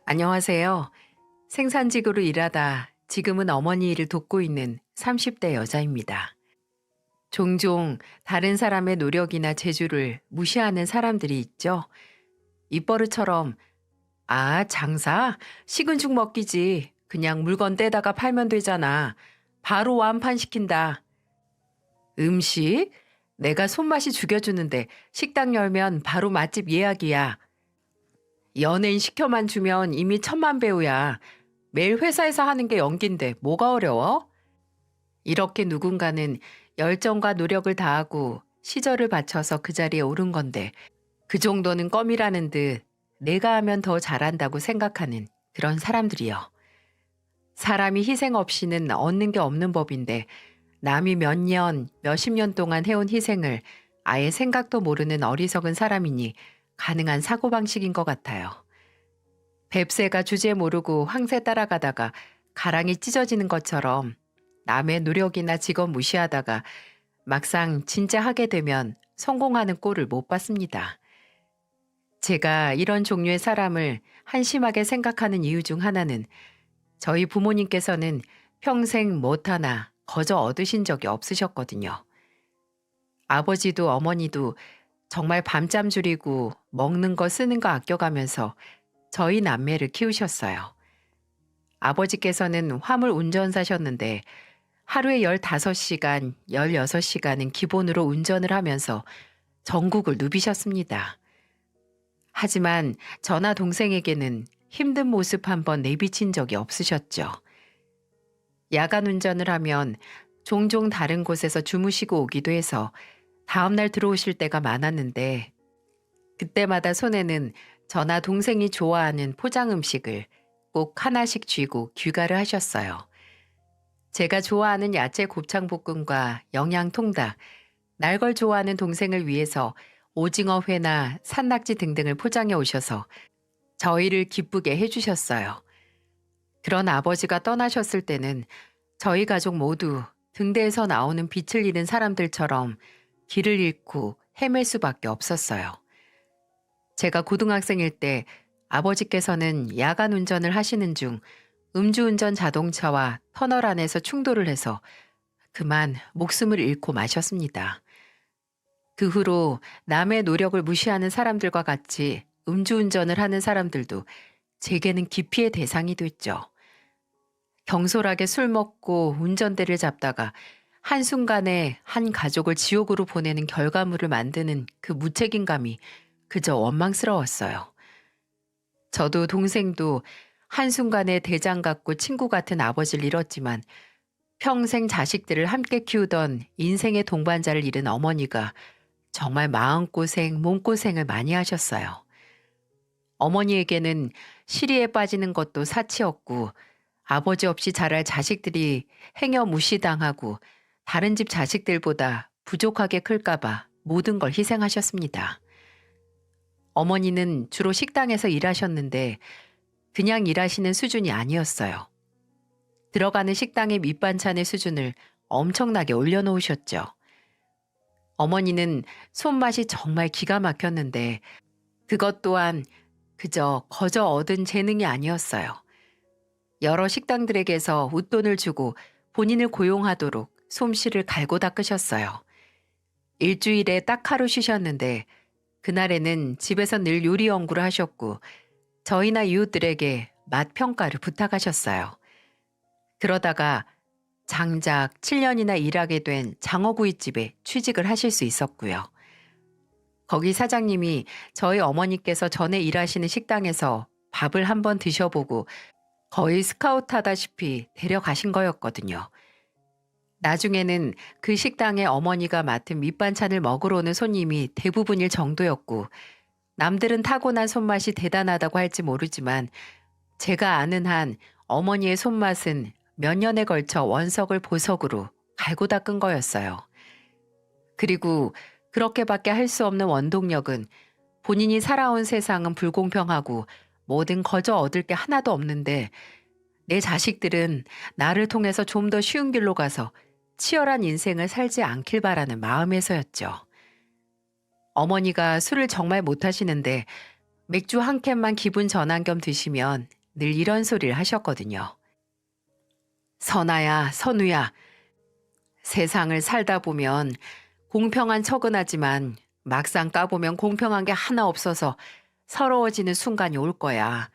안녕하세요. 생산직으로 일하다 지금은 어머니 일을 돕고 있는 30대 여자입니다. 종종 다른 사람의 노력이나 재주를 무시하는 사람들이 있죠. 입버릇처럼, 아, 장사? 식은 죽 먹기지. 그냥 물건 떼다가 팔면 되잖아. 바로 완판시킨다. 음식? 내가 손맛이 죽여주는데 식당 열면 바로 맛집 예약이야. 연예인 시켜만 주면 이미 천만 배우야. 매일 회사에서 하는 게 연기인데 뭐가 어려워? 이렇게 누군가는 열정과 노력을 다하고 시절을 바쳐서 그 자리에 오른 건데 그 정도는 껌이라는 듯 내가 하면 더 잘한다고 생각하는 그런 사람들이요. 사람이 희생 없이는 얻는 게 없는 법인데 남이 몇 년, 몇십 년 동안 해온 희생을 아예 생각도 모르는 어리석은 사람이니 가능한 사고방식인 것 같아요. 뱁새가 주제 모르고 황새 따라가다가 가랑이 찢어지는 것처럼 남의 노력이나 직업 무시하다가 막상 진짜 하게 되면 성공하는 꼴을 못 봤습니다. 제가 이런 종류의 사람을 한심하게 생각하는 이유 중 하나는 저희 부모님께서는 평생 못 하나 거저 얻으신 적이 없으셨거든요. 아버지도 어머니도 정말 밤잠 줄이고 먹는 거 쓰는 거 아껴가면서 저희 남매를 키우셨어요. 아버지께서는 화물 운전사셨는데 하루에 15시간, 16시간은 기본으로 운전을 하면서 전국을 누비셨습니다. 하지만 저나 동생에게는 힘든 모습 한번 내비친 적이 없으셨죠. 야간 운전을 하면 종종 다른 곳에서 주무시고 오기도 해서 다음날 들어오실 때가 많았는데 그때마다 손에는 저나 동생이 좋아하는 포장 음식을 꼭 하나씩 쥐고 귀가를 하셨어요. 제가 좋아하는 야채 곱창볶음과 영양통닭, 날 걸 좋아하는 동생을 위해서 오징어회나 산낙지 등등을 포장해 오셔서 저희를 기쁘게 해주셨어요. 그런 아버지가 떠나셨을 때는 저희 가족 모두 등대에서 나오는 빛을 잃은 사람들처럼 길을 잃고 헤맬 수밖에 없었어요. 제가 고등학생일 때 아버지께서는 야간 운전을 하시는 중 음주운전 자동차와 터널 안에서 충돌을 해서 그만 목숨을 잃고 마셨습니다. 그 후로 남의 노력을 무시하는 사람들과 같이 음주운전을 하는 사람들도 제게는 기피의 대상이 됐죠. 경솔하게 술 먹고 운전대를 잡다가 한순간에 한 가족을 지옥으로 보내는 결과물을 만드는 그 무책임감이 그저 원망스러웠어요. 저도 동생도 한순간에 대장 같고 친구 같은 아버지를 잃었지만 평생 자식들을 함께 키우던 인생의 동반자를 잃은 어머니가 정말 마음고생, 몸고생을 많이 하셨어요. 어머니에게는 시리에 빠지는 것도 사치였고 아버지 없이 자랄 자식들이 행여 무시당하고 다른 집 자식들보다 부족하게 클까봐 모든 걸 희생하셨습니다. 어머니는 주로 식당에서 일하셨는데 그냥 일하시는 수준이 아니었어요. 들어가는 식당의 밑반찬의 수준을 엄청나게 올려놓으셨죠. 어머니는 손맛이 정말 기가 막혔는데 그것 또한 그저 거저 얻은 재능이 아니었어요. 여러 식당들에게서 웃돈을 주고 본인을 고용하도록 솜씨를 갈고 닦으셨어요. 일주일에 딱 하루 쉬셨는데 그날에는 집에서 늘 요리 연구를 하셨고 저희나 이웃들에게 맛 평가를 부탁하셨어요. 그러다가 장작 7년이나 일하게 된 장어구이집에 취직을 하실 수 있었고요. 거기 사장님이 저희 어머니께서 전에 일하시는 식당에서 밥을 한번 드셔보고 거의 스카우트 하다시피 데려가신 거였거든요. 나중에는 그 식당에 어머니가 맡은 밑반찬을 먹으러 오는 손님이 대부분일 정도였고 남들은 타고난 손맛이 대단하다고 할지 모르지만 제가 아는 한 어머니의 손맛은 몇 년에 걸쳐 원석을 보석으로 갈고 닦은 거였어요. 그리고 그렇게밖에 할 수 없는 원동력은 본인이 살아온 세상은 불공평하고 뭐든 거저 얻을 게 하나도 없는데 내 자식들은 나를 통해서 좀 더 쉬운 길로 가서 치열한 인생을 살지 않길 바라는 마음에서였죠. 어머니가 술을 정말 못하시는데 맥주 한 캔만 기분 전환 겸 드시면 늘 이런 소리를 하셨거든요. 선아야, 선우야, 세상을 살다 보면 공평한 척은 하지만 막상 까보면 공평한 게 하나 없어서 서러워지는 순간이 올 거야.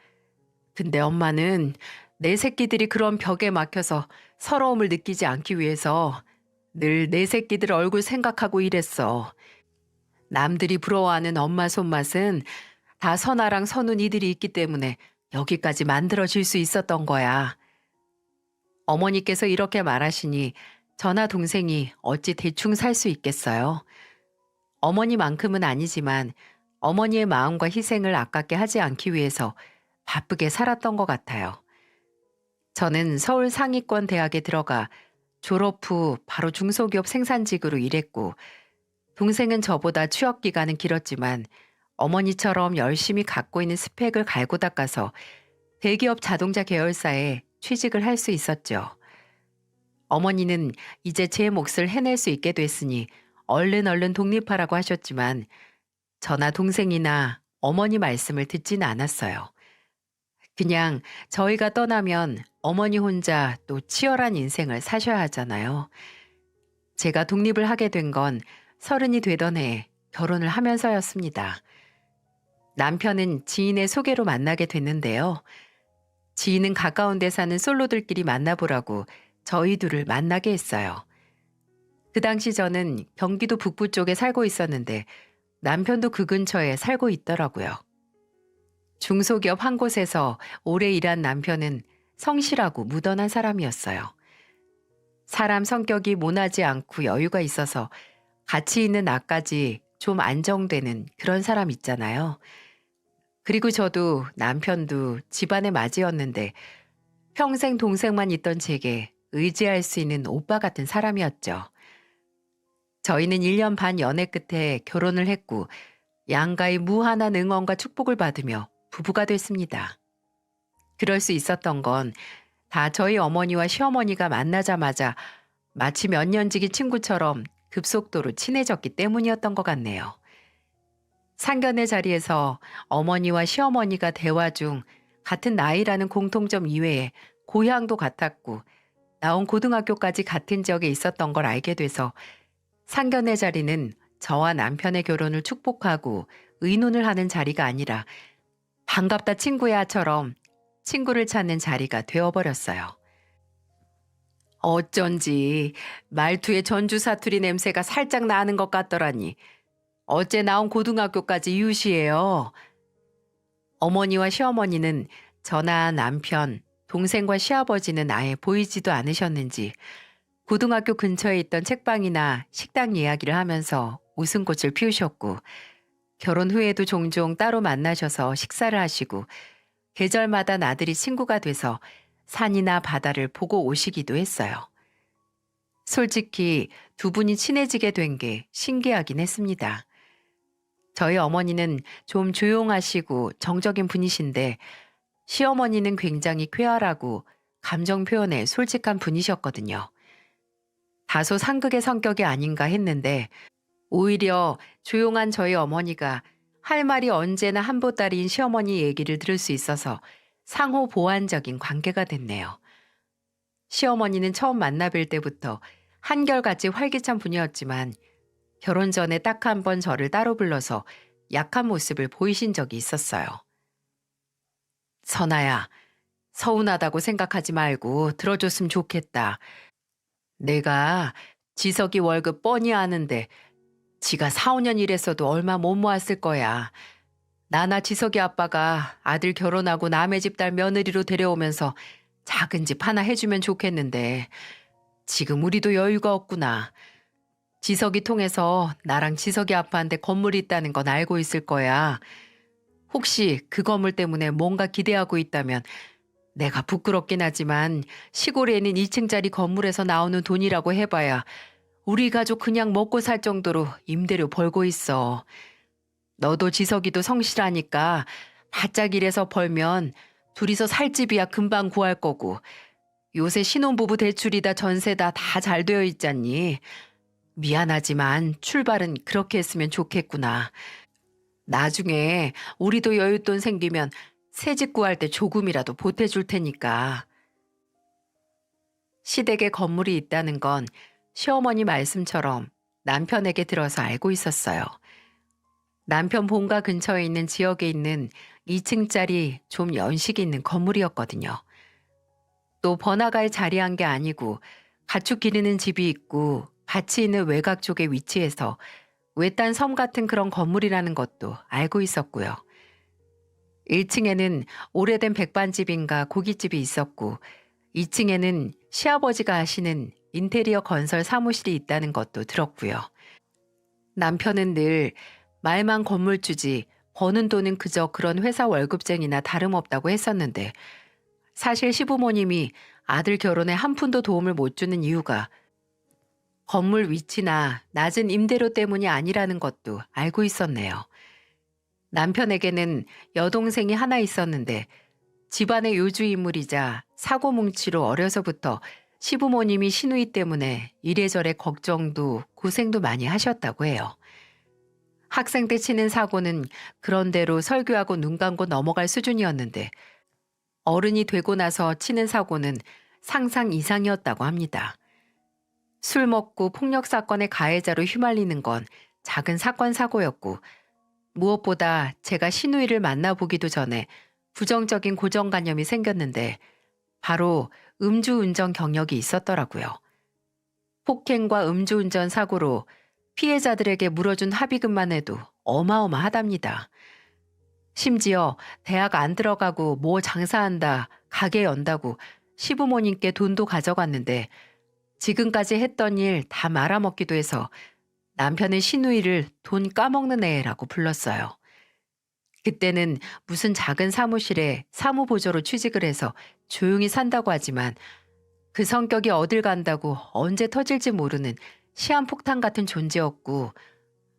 근데 엄마는 내 새끼들이 그런 벽에 막혀서 서러움을 느끼지 않기 위해서 늘 내 새끼들 얼굴 생각하고 일했어. 남들이 부러워하는 엄마 손맛은 다 선아랑 선우 니들이 있기 때문에 여기까지 만들어질 수 있었던 거야. 어머니께서 이렇게 말하시니 저나 동생이 어찌 대충 살 수 있겠어요. 어머니만큼은 아니지만 어머니의 마음과 희생을 아깝게 하지 않기 위해서 바쁘게 살았던 것 같아요. 저는 서울 상위권 대학에 들어가 졸업 후 바로 중소기업 생산직으로 일했고, 동생은 저보다 취업 기간은 길었지만 어머니처럼 열심히 갖고 있는 스펙을 갈고 닦아서 대기업 자동차 계열사에 취직을 할 수 있었죠. 어머니는 이제 제 몫을 해낼 수 있게 됐으니 얼른 독립하라고 하셨지만 저나 동생이나 어머니 말씀을 듣지는 않았어요. 그냥 저희가 떠나면 어머니 혼자 또 치열한 인생을 사셔야 하잖아요. 제가 독립을 하게 된 건 30이 되던 해에 결혼을 하면서였습니다. 남편은 지인의 소개로 만나게 됐는데요. 지인은 가까운 데 사는 솔로들끼리 만나보라고 저희 둘을 만나게 했어요. 그 당시 저는 경기도 북부 쪽에 살고 있었는데 남편도 그 근처에 살고 있더라고요. 중소기업 한 곳에서 오래 일한 남편은 성실하고 무던한 사람이었어요. 사람 성격이 모나지 않고 여유가 있어서 가치 있는 나까지 좀 안정되는 그런 사람 있잖아요. 그리고 저도 남편도 집안의 맞이였는데 평생 동생만 있던 제게 의지할 수 있는 오빠 같은 사람이었죠. 저희는 1년 반 연애 끝에 결혼을 했고 양가의 무한한 응원과 축복을 받으며 부부가 됐습니다. 그럴 수 있었던 건 다 저희 어머니와 시어머니가 만나자마자 마치 몇 년지기 친구처럼 급속도로 친해졌기 때문이었던 것 같네요. 상견례 자리에서 어머니와 시어머니가 대화 중 같은 나이라는 공통점 이외에 고향도 같았고 나온 고등학교까지 같은 지역에 있었던 걸 알게 돼서 상견례 자리는 저와 남편의 결혼을 축복하고 의논을 하는 자리가 아니라 반갑다 친구야처럼 친구를 찾는 자리가 되어버렸어요. 어쩐지 말투에 전주 사투리 냄새가 살짝 나는 것 같더라니. 어째 나온 고등학교까지 이웃이에요. 어머니와 시어머니는 저나 남편, 동생과 시아버지는 아예 보이지도 않으셨는지 고등학교 근처에 있던 책방이나 식당 이야기를 하면서 웃음꽃을 피우셨고 결혼 후에도 종종 따로 만나셔서 식사를 하시고 계절마다 나들이 친구가 돼서 산이나 바다를 보고 오시기도 했어요. 솔직히 두 분이 친해지게 된 게 신기하긴 했습니다. 저희 어머니는 좀 조용하시고 정적인 분이신데 시어머니는 굉장히 쾌활하고 감정 표현에 솔직한 분이셨거든요. 다소 상극의 성격이 아닌가 했는데 오히려 조용한 저희 어머니가 할 말이 언제나 한보따리인 시어머니 얘기를 들을 수 있어서 상호 보완적인 관계가 됐네요. 시어머니는 처음 만나뵐 때부터 한결같이 활기찬 분이었지만 결혼 전에 딱 한 번 저를 따로 불러서 약한 모습을 보이신 적이 있었어요. 선아야, 서운하다고 생각하지 말고 들어줬으면 좋겠다. 내가 지석이 월급 뻔히 아는데 지가 4, 5년 일했어도 얼마 못 모았을 거야. 나나 지석이 아빠가 아들 결혼하고 남의 집 딸 며느리로 데려오면서 작은 집 하나 해주면 좋겠는데 지금 우리도 여유가 없구나. 지석이 통해서 나랑 지석이 아빠한테 건물이 있다는 건 알고 있을 거야. 혹시 그 건물 때문에 뭔가 기대하고 있다면 내가 부끄럽긴 하지만 시골에 있는 2층짜리 건물에서 나오는 돈이라고 해봐야 우리 가족 그냥 먹고 살 정도로 임대료 벌고 있어. 너도 지석이도 성실하니까 바짝 일해서 벌면 둘이서 살 집이야 금방 구할 거고 요새 신혼부부 대출이다 전세다 다 잘 되어 있잖니. 미안하지만 출발은 그렇게 했으면 좋겠구나. 나중에 우리도 여윳돈 생기면 새집 구할 때 조금이라도 보태줄 테니까. 시댁에 건물이 있다는 건 시어머니 말씀처럼 남편에게 들어서 알고 있었어요. 남편 본가 근처에 있는 지역에 있는 2층짜리 좀 연식 있는 건물이었거든요. 또 번화가에 자리한 게 아니고 가축 기르는 집이 있고 밭이 있는 외곽 쪽에 위치해서 외딴 섬 같은 그런 건물이라는 것도 알고 있었고요. 1층에는 오래된 백반집인가 고깃집이 있었고 2층에는 시아버지가 하시는 인테리어 건설 사무실이 있다는 것도 들었고요. 남편은 늘 말만 건물주지 버는 돈은 그저 그런 회사 월급쟁이나 다름없다고 했었는데 사실 시부모님이 아들 결혼에 한 푼도 도움을 못 주는 이유가 건물 위치나 낮은 임대료 때문이 아니라는 것도 알고 있었네요. 남편에게는 여동생이 하나 있었는데 집안의 요주 인물이자 사고뭉치로 어려서부터 시부모님이 시누이 때문에 이래저래 걱정도 고생도 많이 하셨다고 해요. 학생 때 치는 사고는 그런대로 설교하고 눈 감고 넘어갈 수준이었는데 어른이 되고 나서 치는 사고는 상상 이상이었다고 합니다. 술 먹고 폭력 사건의 가해자로 휘말리는 건 작은 사건 사고였고 무엇보다 제가 시누이를 만나보기도 전에 부정적인 고정관념이 생겼는데 바로 음주운전 경력이 있었더라고요. 폭행과 음주운전 사고로 피해자들에게 물어준 합의금만 해도 어마어마하답니다. 심지어 대학 안 들어가고 뭐 장사한다, 가게 연다고 시부모님께 돈도 가져갔는데 지금까지 했던 일 다 말아먹기도 해서 남편은 시누이를 돈 까먹는 애라고 불렀어요. 그때는 무슨 작은 사무실에 사무보조로 취직을 해서 조용히 산다고 하지만 그 성격이 어딜 간다고 언제 터질지 모르는 시한폭탄 같은 존재였고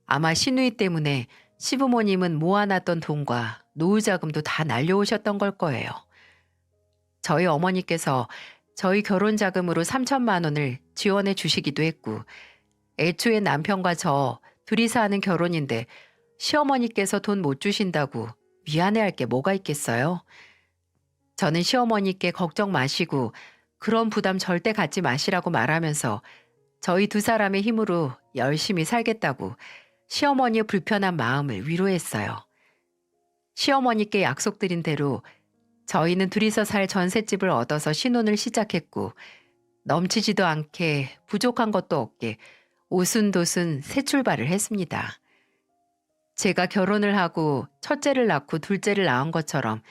아마 시누이 때문에 시부모님은 모아놨던 돈과 노후자금도 다 날려오셨던 걸 거예요. 저희 어머니께서 저희 결혼 자금으로 3천만 원을 지원해 주시기도 했고 애초에 남편과 저 둘이서 하는 결혼인데 시어머니께서 돈 못 주신다고 미안해할 게 뭐가 있겠어요? 저는 시어머니께 걱정 마시고 그런 부담 절대 갖지 마시라고 말하면서 저희 두 사람의 힘으로 열심히 살겠다고 시어머니의 불편한 마음을 위로했어요. 시어머니께 약속드린 대로 저희는 둘이서 살 전셋집을 얻어서 신혼을 시작했고 넘치지도 않게 부족한 것도 없게 오순도순 새 출발을 했습니다. 제가 결혼을 하고 첫째를 낳고 둘째를 낳은 것처럼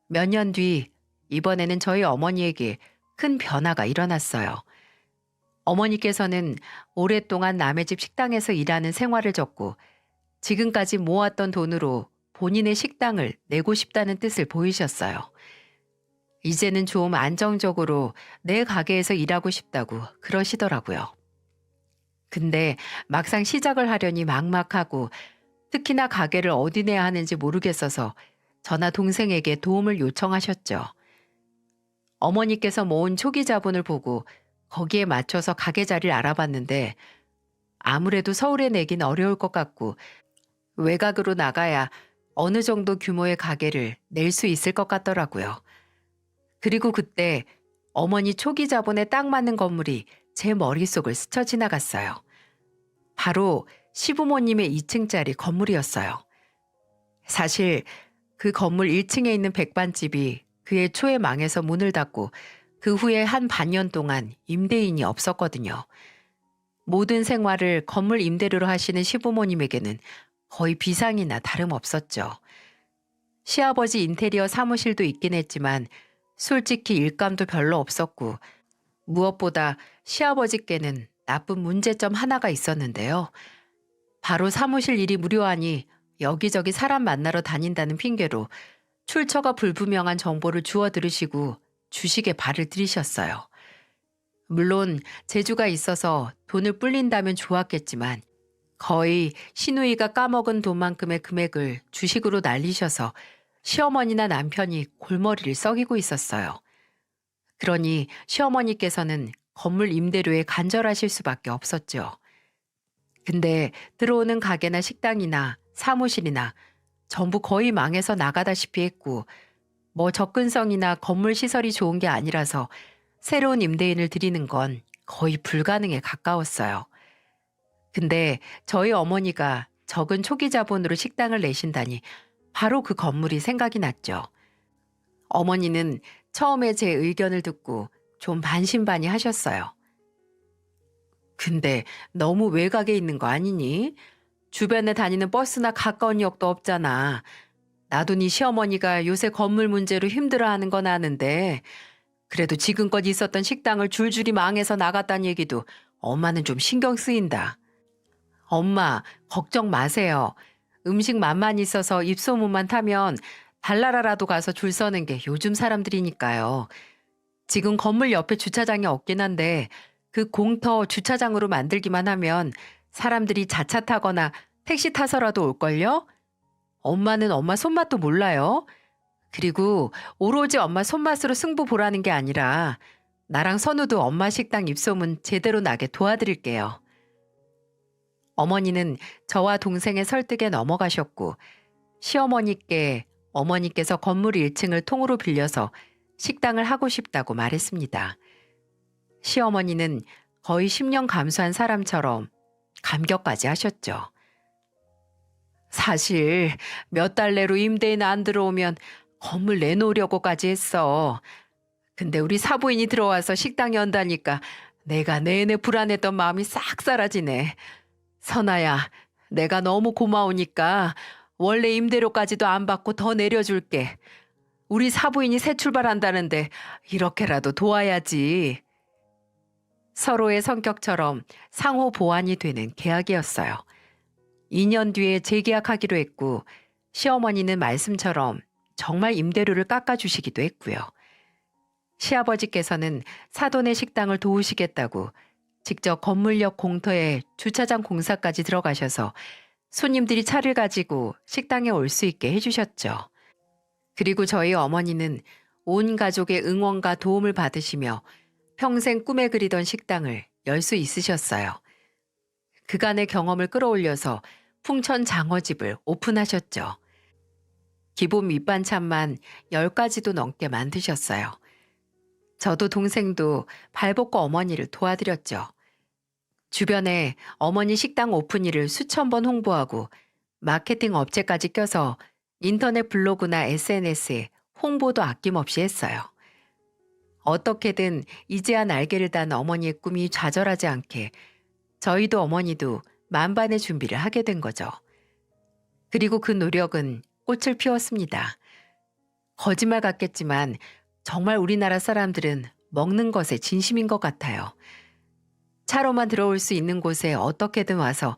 몇 년 뒤 이번에는 저희 어머니에게 큰 변화가 일어났어요. 어머니께서는 오랫동안 남의 집 식당에서 일하는 생활을 접고 지금까지 모았던 돈으로 본인의 식당을 내고 싶다는 뜻을 보이셨어요. 이제는 좀 안정적으로 내 가게에서 일하고 싶다고 그러시더라고요. 근데 막상 시작을 하려니 막막하고 특히나 가게를 어디 내야 하는지 모르겠어서 저나 동생에게 도움을 요청하셨죠. 어머니께서 모은 초기 자본을 보고 거기에 맞춰서 가게 자리를 알아봤는데 아무래도 서울에 내긴 어려울 것 같고 외곽으로 나가야 어느 정도 규모의 가게를 낼 수 있을 것 같더라고요. 그리고 그때 어머니 초기 자본에 딱 맞는 건물이 제 머릿속을 스쳐 지나갔어요. 바로 시부모님의 2층짜리 건물이었어요. 사실 그 건물 1층에 있는 백반집이 그해 초에 망해서 문을 닫고 그 후에 한 반년 동안 임대인이 없었거든요. 모든 생활을 건물 임대료로 하시는 시부모님에게는 거의 비상이나 다름없었죠. 시아버지 인테리어 사무실도 있긴 했지만 솔직히 일감도 별로 없었고 무엇보다 시아버지께는 나쁜 문제점 하나가 있었는데요. 바로 사무실 일이 무료하니 여기저기 사람 만나러 다닌다는 핑계로 출처가 불분명한 정보를 주워 들으시고 주식에 발을 들이셨어요. 물론 재주가 있어서 돈을 불린다면 좋았겠지만 거의 시누이가 까먹은 돈만큼의 금액을 주식으로 날리셔서 시어머니나 남편이 골머리를 썩이고 있었어요. 그러니 시어머니께서는 건물 임대료에 간절하실 수밖에 없었죠. 근데 들어오는 가게나 식당이나 사무실이나 전부 거의 망해서 나가다시피 했고 뭐 접근성이나 건물 시설이 좋은 게 아니라서 새로운 임대인을 들이는 건 거의 불가능에 가까웠어요. 근데 저희 어머니가 적은 초기 자본으로 식당을 내신다니 바로 그 건물이 생각이 났죠. 어머니는 처음에 제 의견을 듣고 좀 반신반의 하셨어요. 근데 너무 외곽에 있는 거 아니니? 주변에 다니는 버스나 가까운 역도 없잖아. 나도 네 시어머니가 요새 건물 문제로 힘들어하는 건 아는데 그래도 지금껏 있었던 식당을 줄줄이 망해서 나갔다는 얘기도 엄마는 좀 신경 쓰인다. 엄마, 걱정 마세요. 음식 맛만 있어서 입소문만 타면 달나라라도 가서 줄 서는 게 요즘 사람들이니까요. 지금 건물 옆에 주차장이 없긴 한데 그 공터 주차장으로 만들기만 하면 사람들이 자차 타거나 택시 타서라도 올걸요? 엄마는 엄마 손맛도 몰라요. 그리고 오로지 엄마 손맛으로 승부 보라는 게 아니라 나랑 선우도 엄마 식당 입소문 제대로 나게 도와드릴게요. 어머니는 저와 동생의 설득에 넘어가셨고 시어머니께 어머니께서 건물 1층을 통으로 빌려서 식당을 하고 싶다고 말했습니다. 시어머니는 거의 10년 감수한 사람처럼 감격까지 하셨죠. 사실 몇 달 내로 임대인 안 들어오면 건물 내놓으려고까지 했어. 근데 우리 사부인이 들어와서 식당 연다니까 내가 내내 불안했던 마음이 싹 사라지네. 선아야, 내가 너무 고마우니까 원래 임대료까지도 안 받고 더 내려줄게. 우리 사부인이 새 출발한다는데 이렇게라도 도와야지. 서로의 성격처럼 상호 보완이 되는 계약이었어요. 2년 뒤에 재계약하기로 했고 시어머니는 말씀처럼 정말 임대료를 깎아주시기도 했고요. 시아버지께서는 사돈의 식당을 도우시겠다고 직접 건물역 공터에 주차장 공사까지 들어가셔서 손님들이 차를 가지고 식당에 올 수 있게 해주셨죠. 그리고 저희 어머니는 온 가족의 응원과 도움을 받으시며 평생 꿈에 그리던 식당을 열 수 있으셨어요. 그간의 경험을 끌어올려서 풍천 장어집을 오픈하셨죠. 기본 밑반찬만 10가지도 넘게 만드셨어요. 저도 동생도 발벗고 어머니를 도와드렸죠. 주변에 어머니 식당 오픈일을 수천 번 홍보하고 마케팅 업체까지 껴서 인터넷 블로그나 SNS에 홍보도 아낌없이 했어요. 어떻게든 이제야 날개를 단 어머니의 꿈이 좌절하지 않게 저희도 어머니도 만반의 준비를 하게 된 거죠. 그리고 그 노력은 꽃을 피웠습니다. 거짓말 같겠지만 정말 우리나라 사람들은 먹는 것에 진심인 것 같아요. 차로만 들어올 수 있는 곳에 어떻게든 와서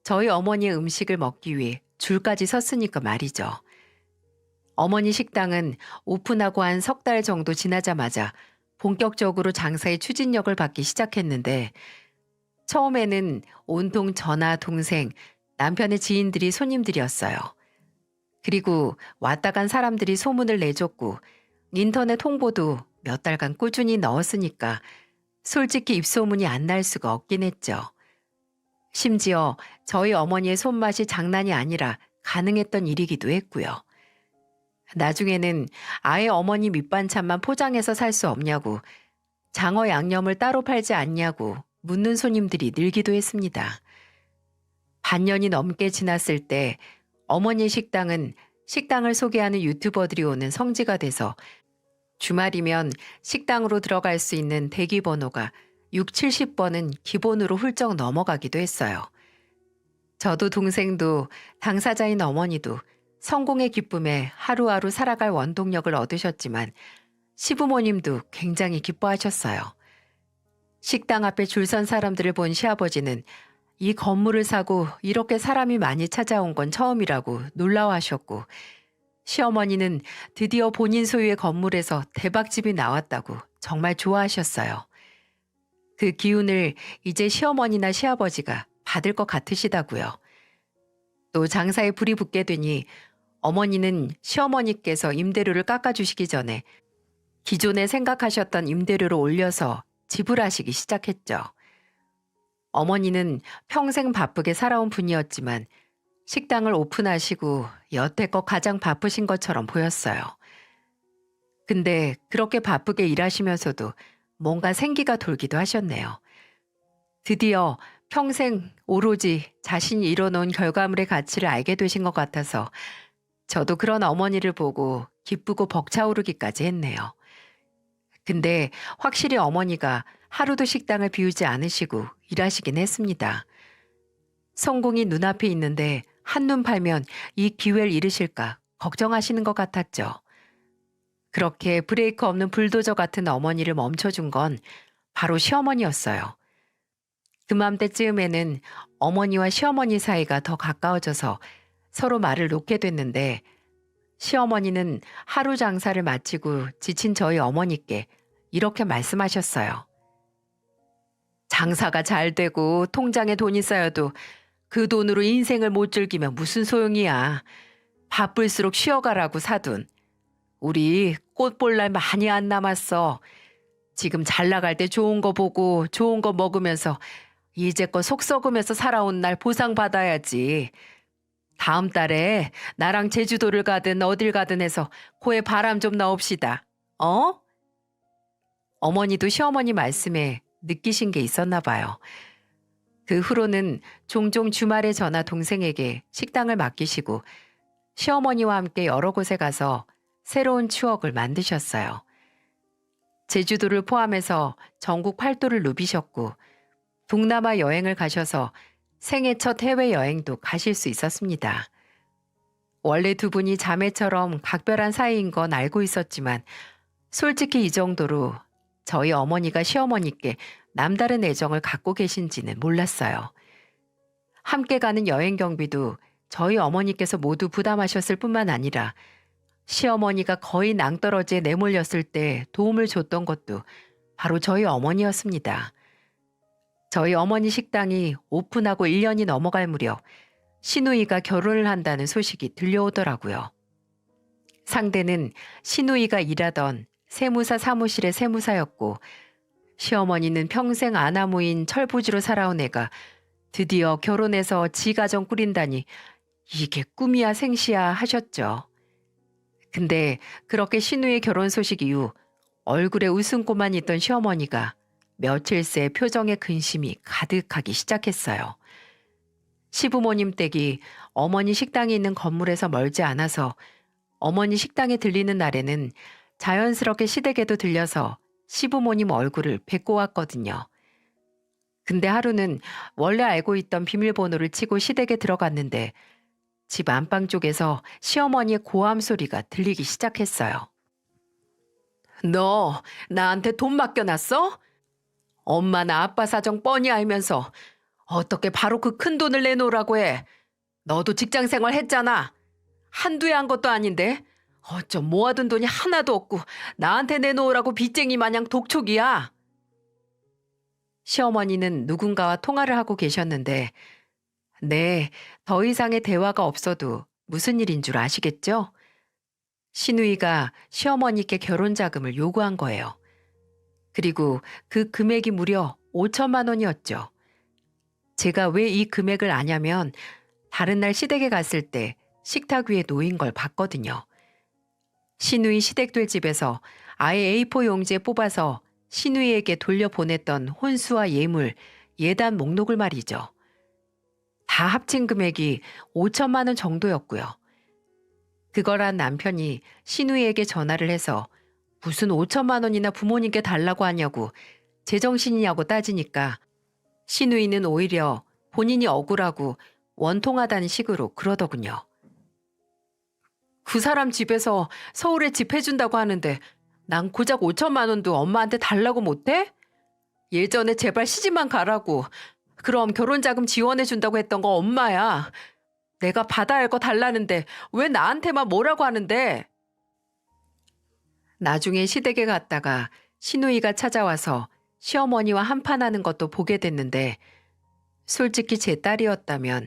저희 어머니의 음식을 먹기 위해 줄까지 섰으니까 말이죠. 어머니 식당은 오픈하고 한 석 달 정도 지나자마자 본격적으로 장사의 추진력을 받기 시작했는데 처음에는 온통 저나 동생, 남편의 지인들이 손님들이었어요. 그리고 왔다 간 사람들이 소문을 내줬고 인터넷 홍보도 몇 달간 꾸준히 넣었으니까 솔직히 입소문이 안 날 수가 없긴 했죠. 심지어 저희 어머니의 손맛이 장난이 아니라 가능했던 일이기도 했고요. 나중에는 아예 어머니 밑반찬만 포장해서 살 수 없냐고 장어 양념을 따로 팔지 않냐고 묻는 손님들이 늘기도 했습니다. 반년이 넘게 지났을 때 어머니 식당은 식당을 소개하는 유튜버들이 오는 성지가 돼서 주말이면 식당으로 들어갈 수 있는 대기번호가 6, 70번은 기본으로 훌쩍 넘어가기도 했어요. 저도 동생도 당사자인 어머니도 성공의 기쁨에 하루하루 살아갈 원동력을 얻으셨지만 시부모님도 굉장히 기뻐하셨어요. 식당 앞에 줄 선 사람들을 본 시아버지는 이 건물을 사고 이렇게 사람이 많이 찾아온 건 처음이라고 놀라워하셨고 시어머니는 드디어 본인 소유의 건물에서 대박집이 나왔다고 정말 좋아하셨어요. 그 기운을 이제 시어머니나 시아버지가 받을 것 같으시다고요. 또 장사에 불이 붙게 되니 어머니는 시어머니께서 임대료를 깎아주시기 전에 기존에 생각하셨던 임대료를 올려서 지불하시기 시작했죠. 어머니는 평생 바쁘게 살아온 분이었지만 식당을 오픈하시고 여태껏 가장 바쁘신 것처럼 보였어요. 근데 그렇게 바쁘게 일하시면서도 뭔가 생기가 돌기도 하셨네요. 드디어 평생 오로지 자신이 이뤄놓은 결과물의 가치를 알게 되신 것 같아서 저도 그런 어머니를 보고 기쁘고 벅차오르기까지 했네요. 근데 확실히 어머니가 하루도 식당을 비우지 않으시고 일하시긴 했습니다. 성공이 눈앞에 있는데 한눈 팔면 이 기회를 잃으실까 걱정하시는 것 같았죠. 그렇게 브레이크 없는 불도저 같은 어머니를 멈춰준 건 바로 시어머니였어요. 그맘때쯤에는 어머니와 시어머니 사이가 더 가까워져서 서로 말을 놓게 됐는데 시어머니는 하루 장사를 마치고 지친 저희 어머니께 이렇게 말씀하셨어요. 장사가 잘 되고 통장에 돈이 쌓여도 그 돈으로 인생을 못 즐기면 무슨 소용이야. 바쁠수록 쉬어가라고 사돈. 우리 꽃 볼 날 많이 안 남았어. 지금 잘 나갈 때 좋은 거 보고 좋은 거 먹으면서 이제껏 속 썩으면서 살아온 날 보상받아야지. 다음 달에 나랑 제주도를 가든 어딜 가든 해서 코에 바람 좀 넣읍시다. 어? 어머니도 시어머니 말씀에 느끼신 게 있었나 봐요. 그 후로는 종종 주말에 저나 동생에게 식당을 맡기시고 시어머니와 함께 여러 곳에 가서 새로운 추억을 만드셨어요. 제주도를 포함해서 전국 8도를 누비셨고 동남아 여행을 가셔서 생애 첫 해외여행도 가실 수 있었습니다. 원래 두 분이 자매처럼 각별한 사이인 건 알고 있었지만 솔직히 이 정도로 저희 어머니가 시어머니께 남다른 애정을 갖고 계신지는 몰랐어요. 함께 가는 여행 경비도 저희 어머니께서 모두 부담하셨을 뿐만 아니라 시어머니가 거의 낭떠러지에 내몰렸을 때 도움을 줬던 것도 바로 저희 어머니였습니다. 저희 어머니 식당이 오픈하고 1년이 넘어갈 무렵 시누이가 결혼을 한다는 소식이 들려오더라고요. 상대는 시누이가 일하던 세무사 사무실의 세무사였고 시어머니는 평생 아나무인 철부지로 살아온 애가 드디어 결혼해서 지가정 꾸린다니 이게 꿈이야 생시야 하셨죠. 근데 그렇게 시누이 결혼 소식 이후 얼굴에 웃음꽃만 있던 시어머니가 며칠 새 표정에 근심이 가득하기 시작했어요. 시부모님 댁이 어머니 식당이 있는 건물에서 멀지 않아서 어머니 식당에 들리는 날에는 자연스럽게 시댁에도 들려서 시부모님 얼굴을 뵙고 왔거든요. 근데 하루는 원래 알고 있던 비밀번호를 치고 시댁에 들어갔는데 집 안방 쪽에서 시어머니의 고함 소리가 들리기 시작했어요. 너 나한테 돈 맡겨놨어? 엄마나 아빠 사정 뻔히 알면서 어떻게 바로 그 큰 돈을 내놓으라고 해. 너도 직장 생활 했잖아. 한두 해 한 것도 아닌데 어쩜 모아둔 돈이 하나도 없고 나한테 내놓으라고 빚쟁이 마냥 독촉이야. 시어머니는 누군가와 통화를 하고 계셨는데 네, 더 이상의 대화가 없어도 무슨 일인 줄 아시겠죠? 시누이가 시어머니께 결혼 자금을 요구한 거예요. 그리고 그 금액이 무려 5천만 원이었죠. 제가 왜 이 금액을 아냐면 다른 날 시댁에 갔을 때 식탁 위에 놓인 걸 봤거든요. 시누이 시댁들 집에서 아예 A4 용지에 뽑아서 시누이에게 돌려보냈던 혼수와 예물, 예단 목록을 말이죠. 다 합친 금액이 5천만 원 정도였고요. 그걸 한 남편이 시누이에게 전화를 해서 무슨 5천만 원이나 부모님께 달라고 하냐고 제정신이냐고 따지니까 시누이는 오히려 본인이 억울하고 원통하다는 식으로 그러더군요. 그 사람 집에서 서울에 집 해준다고 하는데 난 고작 5천만 원도 엄마한테 달라고 못해? 예전에 제발 시집만 가라고. 그럼 결혼자금 지원해준다고 했던 거 엄마야. 내가 받아야 할 거 달라는데 왜 나한테만 뭐라고 하는데? 나중에 시댁에 갔다가 시누이가 찾아와서 시어머니와 한판하는 것도 보게 됐는데 솔직히 제 딸이었다면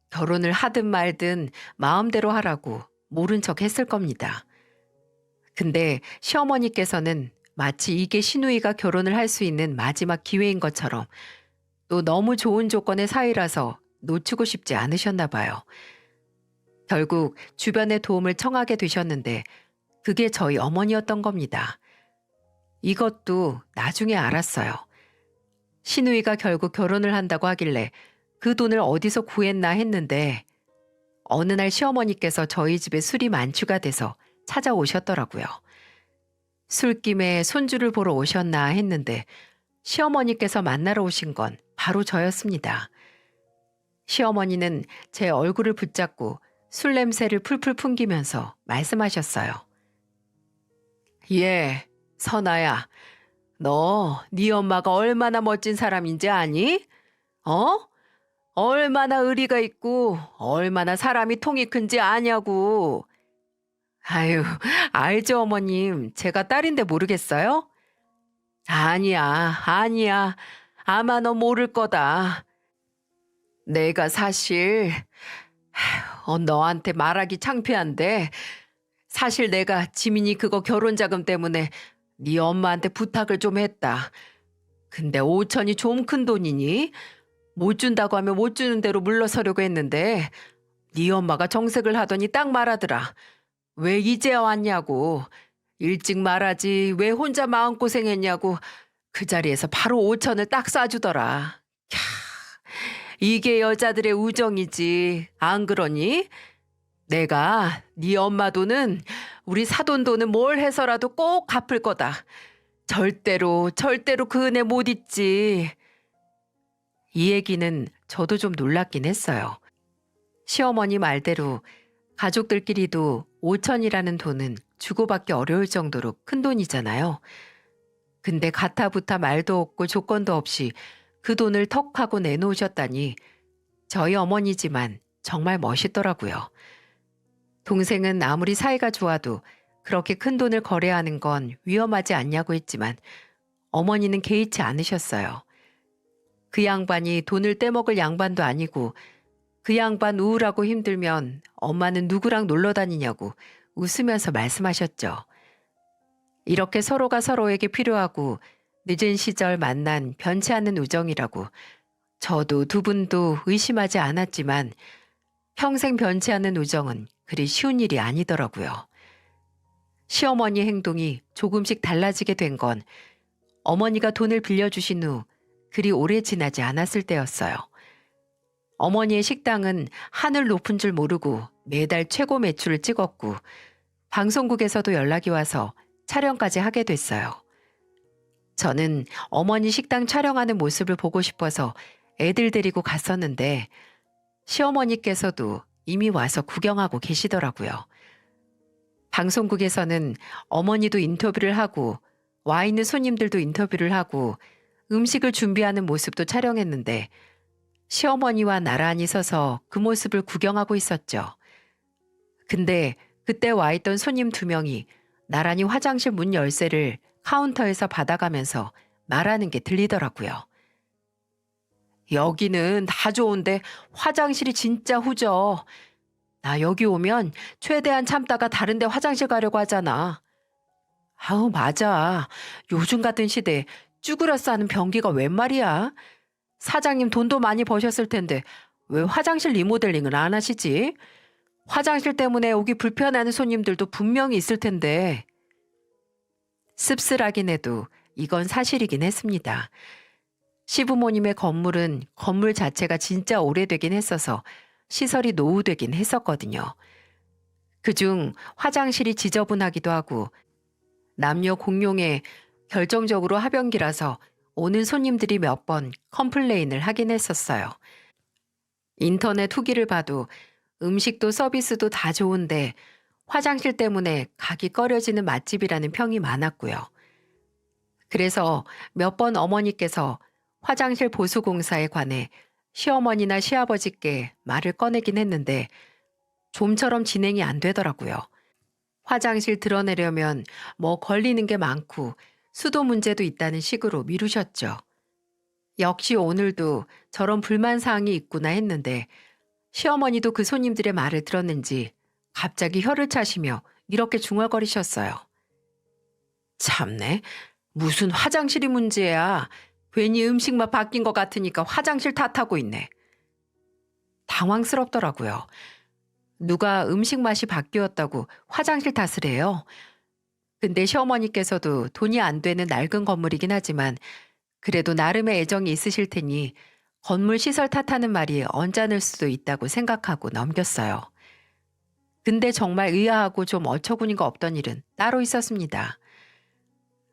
결혼을 하든 말든 마음대로 하라고 모른 척 했을 겁니다. 근데 시어머니께서는 마치 이게 시누이가 결혼을 할 수 있는 마지막 기회인 것처럼 또 너무 좋은 조건의 사이라서 놓치고 싶지 않으셨나 봐요. 결국 주변의 도움을 청하게 되셨는데 그게 저희 어머니였던 겁니다. 이것도 나중에 알았어요. 시누이가 결국 결혼을 한다고 하길래 그 돈을 어디서 구했나 했는데 어느 날 시어머니께서 저희 집에 술이 만취가 돼서 찾아오셨더라고요. 술김에 손주를 보러 오셨나 했는데 시어머니께서 만나러 오신 건 바로 저였습니다. 시어머니는 제 얼굴을 붙잡고 술 냄새를 풀풀 풍기면서 말씀하셨어요. 예, 선아야, 너 네 엄마가 얼마나 멋진 사람인지 아니? 어? 얼마나 의리가 있고 얼마나 사람이 통이 큰지 아냐고. 아유, 알죠 어머님. 제가 딸인데 모르겠어요? 아니야, 아니야. 아마 너 모를 거다. 내가 사실 너한테 말하기 창피한데 사실 내가 지민이 그거 결혼 자금 때문에 네 엄마한테 부탁을 좀 했다. 근데 5천이 좀 큰 돈이니 못 준다고 하면 못 주는 대로 물러서려고 했는데 네 엄마가 정색을 하더니 딱 말하더라. 왜 이제 왔냐고. 일찍 말하지 왜 혼자 마음고생했냐고. 그 자리에서 바로 5천을 딱 쏴주더라. 캬, 이게 여자들의 우정이지. 안 그러니? 내가 네 엄마 돈은 우리 사돈 돈은 뭘 해서라도 꼭 갚을 거다. 절대로 절대로 그 은혜 못 잊지. 이 얘기는 저도 좀 놀랍긴 했어요. 시어머니 말대로 가족들끼리도 5천이라는 돈은 주고받기 어려울 정도로 큰 돈이잖아요. 근데 가타부타 말도 없고 조건도 없이 그 돈을 턱 하고 내놓으셨다니 저희 어머니지만 정말 멋있더라고요. 동생은 아무리 사이가 좋아도 그렇게 큰 돈을 거래하는 건 위험하지 않냐고 했지만 어머니는 개의치 않으셨어요. 그 양반이 돈을 떼먹을 양반도 아니고 그 양반 우울하고 힘들면 엄마는 누구랑 놀러 다니냐고 웃으면서 말씀하셨죠. 이렇게 서로가 서로에게 필요하고 늦은 시절 만난 변치 않는 우정이라고 저도 두 분도 의심하지 않았지만 평생 변치 않는 우정은 그리 쉬운 일이 아니더라고요. 시어머니 행동이 조금씩 달라지게 된 건 어머니가 돈을 빌려주신 후 그리 오래 지나지 않았을 때였어요. 어머니의 식당은 하늘 높은 줄 모르고 매달 최고 매출을 찍었고 방송국에서도 연락이 와서 촬영까지 하게 됐어요. 저는 어머니 식당 촬영하는 모습을 보고 싶어서 애들 데리고 갔었는데 시어머니께서도 이미 와서 구경하고 계시더라고요. 방송국에서는 어머니도 인터뷰를 하고 와 있는 손님들도 인터뷰를 하고 음식을 준비하는 모습도 촬영했는데 시어머니와 나란히 서서 그 모습을 구경하고 있었죠. 근데 그때 와 있던 손님 2명이 나란히 화장실 문 열쇠를 카운터에서 받아가면서 말하는 게 들리더라고요. 여기는 다 좋은데 화장실이 진짜 후져. 나 여기 오면 최대한 참다가 다른 데 화장실 가려고 하잖아. 아우, 맞아. 요즘 같은 시대에 쭈그려 싸는 변기가 웬 말이야. 사장님 돈도 많이 버셨을 텐데 왜 화장실 리모델링을 안 하시지? 화장실 때문에 오기 불편해하는 손님들도 분명히 있을 텐데. 씁쓸하긴 해도 이건 사실이긴 했습니다. 시부모님의 건물은 건물 자체가 진짜 오래되긴 했어서 시설이 노후되긴 했었거든요. 그중 화장실이 지저분하기도 하고 남녀 공용에 결정적으로 하변기라서 오는 손님들이 몇 번 컴플레인을 하긴 했었어요. 인터넷 후기를 봐도 음식도 서비스도 다 좋은데 화장실 때문에 가기 꺼려지는 맛집이라는 평이 많았고요. 그래서 몇 번 어머니께서 화장실 보수공사에 관해 시어머니나 시아버지께 말을 꺼내긴 했는데 좀처럼 진행이 안 되더라고요. 화장실 드러내려면 뭐 걸리는 게 많고 수도 문제도 있다는 식으로 미루셨죠. 역시 오늘도 저런 불만사항이 있구나 했는데 시어머니도 그 손님들의 말을 들었는지 갑자기 혀를 차시며 이렇게 중얼거리셨어요. 참네, 무슨 화장실이 문제야. 괜히 음식만 바뀐 것 같으니까 화장실 탓하고 있네. 당황스럽더라고요. 누가 음식 맛이 바뀌었다고 화장실 탓을 해요? 근데 시어머니께서도 돈이 안 되는 낡은 건물이긴 하지만 그래도 나름의 애정이 있으실 테니 건물 시설 탓하는 말이 언짢을 수도 있다고 생각하고 넘겼어요. 근데 정말 의아하고 좀 어처구니가 없던 일은 따로 있었습니다.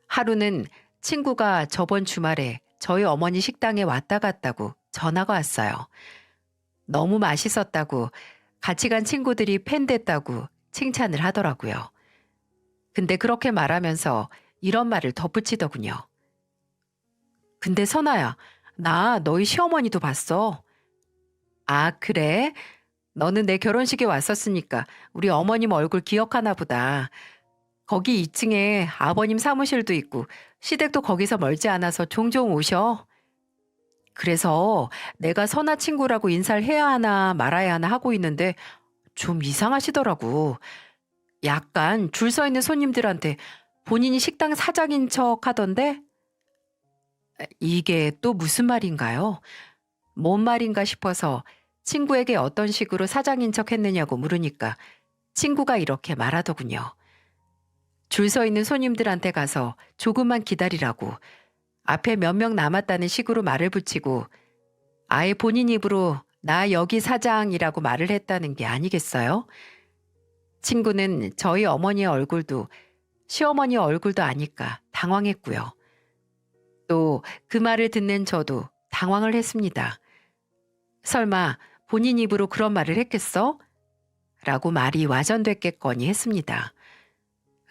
하루는 친구가 저번 주말에 저희 어머니 식당에 왔다 갔다고 전화가 왔어요. 너무 맛있었다고 같이 간 친구들이 팬 됐다고 칭찬을 하더라고요. 근데 그렇게 말하면서 이런 말을 덧붙이더군요. 근데 선아야, 나 너희 시어머니도 봤어. 아, 그래? 너는 내 결혼식에 왔었으니까 우리 어머님 얼굴 기억하나 보다. 거기 2층에 아버님 사무실도 있고 시댁도 거기서 멀지 않아서 종종 오셔. 그래서 내가 선아 친구라고 인사를 해야 하나 말아야 하나 하고 있는데 좀 이상하시더라고. 약간 줄 서 있는 손님들한테 본인이 식당 사장인 척 하던데 이게 또 무슨 말인가요? 뭔 말인가 싶어서 친구에게 어떤 식으로 사장인 척 했느냐고 물으니까 친구가 이렇게 말하더군요. 줄 서 있는 손님들한테 가서 조금만 기다리라고 앞에 몇 명 남았다는 식으로 말을 붙이고 아예 본인 입으로 나 여기 사장이라고 말을 했다는 게 아니겠어요? 친구는 저희 어머니의 얼굴도 시어머니 얼굴도 아니까 당황했고요. 또 그 말을 듣는 저도 당황을 했습니다. 설마 본인 입으로 그런 말을 했겠어? 라고 말이 와전됐겠거니 했습니다.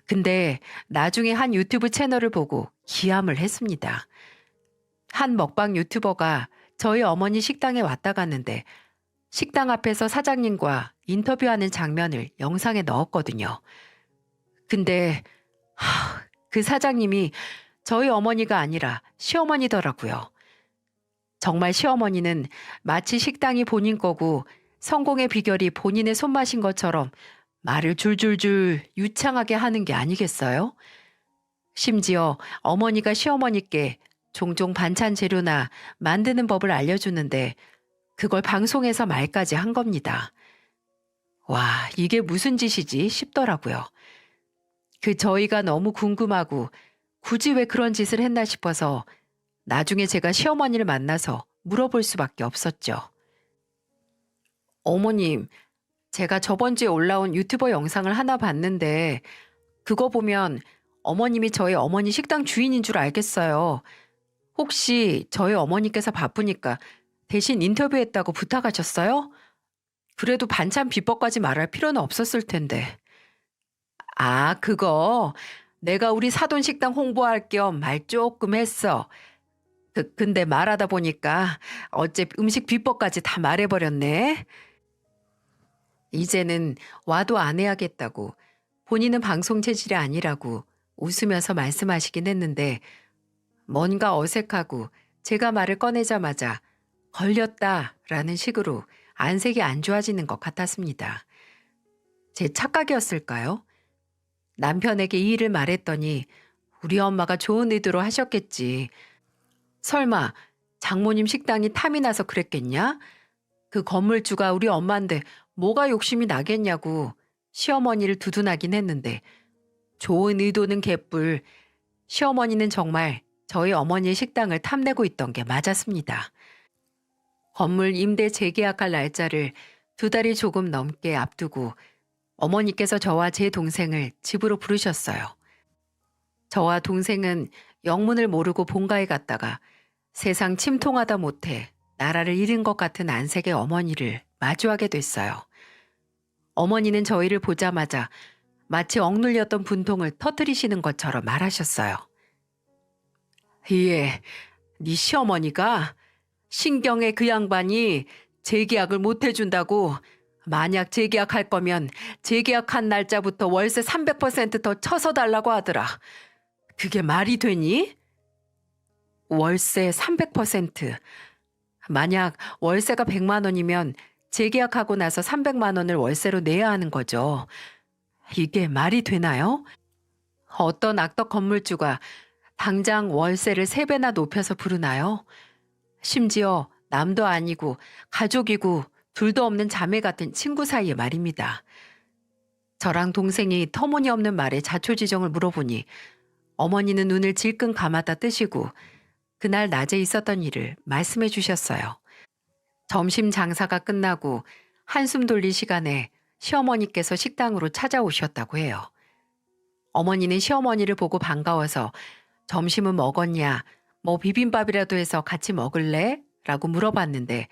근데 나중에 한 유튜브 채널을 보고 기함을 했습니다. 한 먹방 유튜버가 저희 어머니 식당에 왔다 갔는데 식당 앞에서 사장님과 인터뷰하는 장면을 영상에 넣었거든요. 근데 그 사장님이 저희 어머니가 아니라 시어머니더라고요. 정말 시어머니는 마치 식당이 본인 거고 성공의 비결이 본인의 손맛인 것처럼 말을 줄줄줄 유창하게 하는 게 아니겠어요? 심지어 어머니가 시어머니께 종종 반찬 재료나 만드는 법을 알려주는데 그걸 방송에서 말까지 한 겁니다. 와, 이게 무슨 짓이지 싶더라고요. 저희가 너무 궁금하고 굳이 왜 그런 짓을 했나 싶어서 나중에 제가 시어머니를 만나서 물어볼 수밖에 없었죠. 어머님, 제가 저번 주에 올라온 유튜버 영상을 하나 봤는데 그거 보면 어머님이 저희 어머니 식당 주인인 줄 알겠어요. 혹시 저희 어머니께서 바쁘니까 대신 인터뷰했다고 부탁하셨어요? 그래도 반찬 비법까지 말할 필요는 없었을 텐데. 아, 그거 내가 우리 사돈 식당 홍보할 겸 말 조금 했어. 근데 말하다 보니까 어째 음식 비법까지 다 말해버렸네. 이제는 와도 안 해야겠다고 본인은 방송 체질이 아니라고 웃으면서 말씀하시긴 했는데 뭔가 어색하고 제가 말을 꺼내자마자 걸렸다라는 식으로 안색이 안 좋아지는 것 같았습니다. 제 착각이었을까요? 남편에게 이 일을 말했더니 우리 엄마가 좋은 의도로 하셨겠지. 설마 장모님 식당이 탐이 나서 그랬겠냐? 그 건물주가 우리 엄마인데 뭐가 욕심이 나겠냐고 시어머니를 두둔하긴 했는데 좋은 의도는 개뿔. 시어머니는 정말 저희 어머니의 식당을 탐내고 있던 게 맞았습니다. 건물 임대 재계약할 날짜를 2달이 조금 넘게 앞두고 어머니께서 저와 제 동생을 집으로 부르셨어요. 저와 동생은 영문을 모르고 본가에 갔다가 세상 침통하다 못해 나라를 잃은 것 같은 안색의 어머니를 마주하게 됐어요. 어머니는 저희를 보자마자 마치 억눌렸던 분통을 터뜨리시는 것처럼 말하셨어요. 예, 네 시어머니가 신경의 그 양반이 재계약을 못 해준다고 만약 재계약할 거면 재계약한 날짜부터 월세 300%더 쳐서 달라고 하더라. 그게 말이 되니? 월세 300%. 만약 월세가 100만 원이면 재계약하고 나서 300만 원을 월세로 내야 하는 거죠. 이게 말이 되나요? 어떤 악덕 건물주가 당장 월세를 3배나 높여서 부르나요? 심지어 남도 아니고 가족이고 둘도 없는 자매 같은 친구 사이에 말입니다. 저랑 동생이 터무니없는 말에 자초지종을 물어보니 어머니는 눈을 질끈 감았다 뜨시고 그날 낮에 있었던 일을 말씀해 주셨어요. 점심 장사가 끝나고 한숨 돌릴 시간에 시어머니께서 식당으로 찾아오셨다고 해요. 어머니는 시어머니를 보고 반가워서 점심은 먹었냐, 뭐 비빔밥이라도 해서 같이 먹을래? 라고 물어봤는데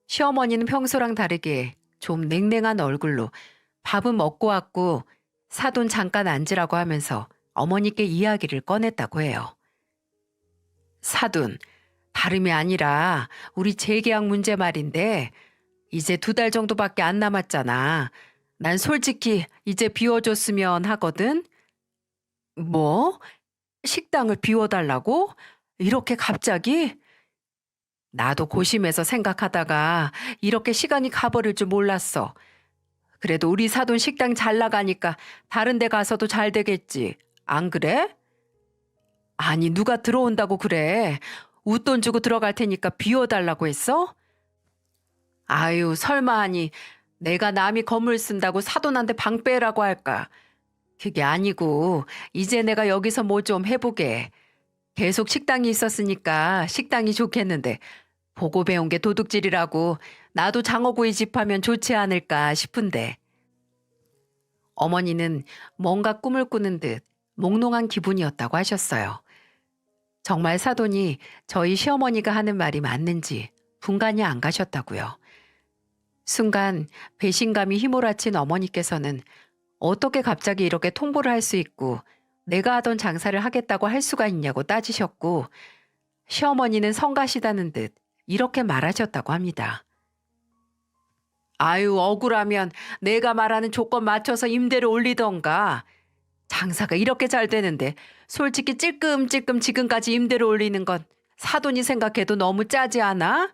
시어머니는 평소랑 다르게 좀 냉랭한 얼굴로 밥은 먹고 왔고 사돈 잠깐 앉으라고 하면서 어머니께 이야기를 꺼냈다고 해요. 사돈, 다름이 아니라 우리 재계약 문제 말인데 이제 2달 정도밖에 안 남았잖아. 난 솔직히 이제 비워줬으면 하거든. 뭐? 식당을 비워달라고? 이렇게 갑자기? 나도 고심해서 생각하다가 이렇게 시간이 가버릴 줄 몰랐어. 그래도 우리 사돈 식당 잘 나가니까 다른 데 가서도 잘 되겠지. 안 그래? 아니, 누가 들어온다고 그래. 웃돈 주고 들어갈 테니까 비워달라고 했어? 아유, 설마 하니 내가 남이 건물 쓴다고 사돈한테 방 빼라고 할까? 그게 아니고 이제 내가 여기서 뭐 좀 해보게. 계속 식당이 있었으니까 식당이 좋겠는데 보고 배운 게 도둑질이라고 나도 장어구이 집 하면 좋지 않을까 싶은데. 어머니는 뭔가 꿈을 꾸는 듯 몽롱한 기분이었다고 하셨어요. 정말 사돈이 저희 시어머니가 하는 말이 맞는지 분간이 안 가셨다고요. 순간 배신감이 휘몰아친 어머니께서는 어떻게 갑자기 이렇게 통보를 할 수 있고 내가 하던 장사를 하겠다고 할 수가 있냐고 따지셨고 시어머니는 성가시다는 듯 이렇게 말하셨다고 합니다. 아유, 억울하면 내가 말하는 조건 맞춰서 임대를 올리던가. 장사가 이렇게 잘 되는데 솔직히 찔끔찔끔 지금까지 임대를 올리는 건 사돈이 생각해도 너무 짜지 않아?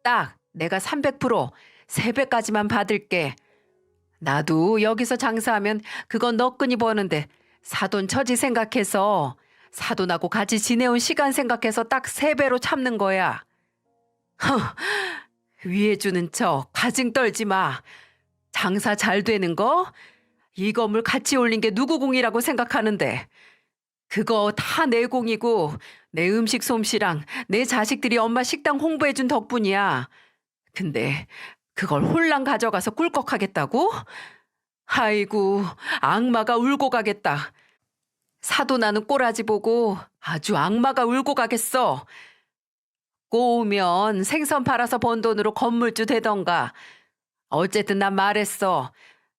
딱 내가 300% 3배까지만 받을게. 나도 여기서 장사하면 그건 너끈히 버는데 사돈 처지 생각해서 사돈하고 같이 지내온 시간 생각해서 딱 3배로 참는 거야. 허, 위에 주는 척 가증 떨지 마. 장사 잘 되는 거? 이 건물 같이 올린 게 누구 공이라고 생각하는데 그거 다 내 공이고 내 음식 솜씨랑 내 자식들이 엄마 식당 홍보해준 덕분이야. 근데 그걸 홀랑 가져가서 꿀꺽하겠다고? 아이고, 악마가 울고 가겠다. 사돈나는 꼬라지 보고 아주 악마가 울고 가겠어. 꼬우면 생선 팔아서 번 돈으로 건물주 되던가. 어쨌든 난 말했어.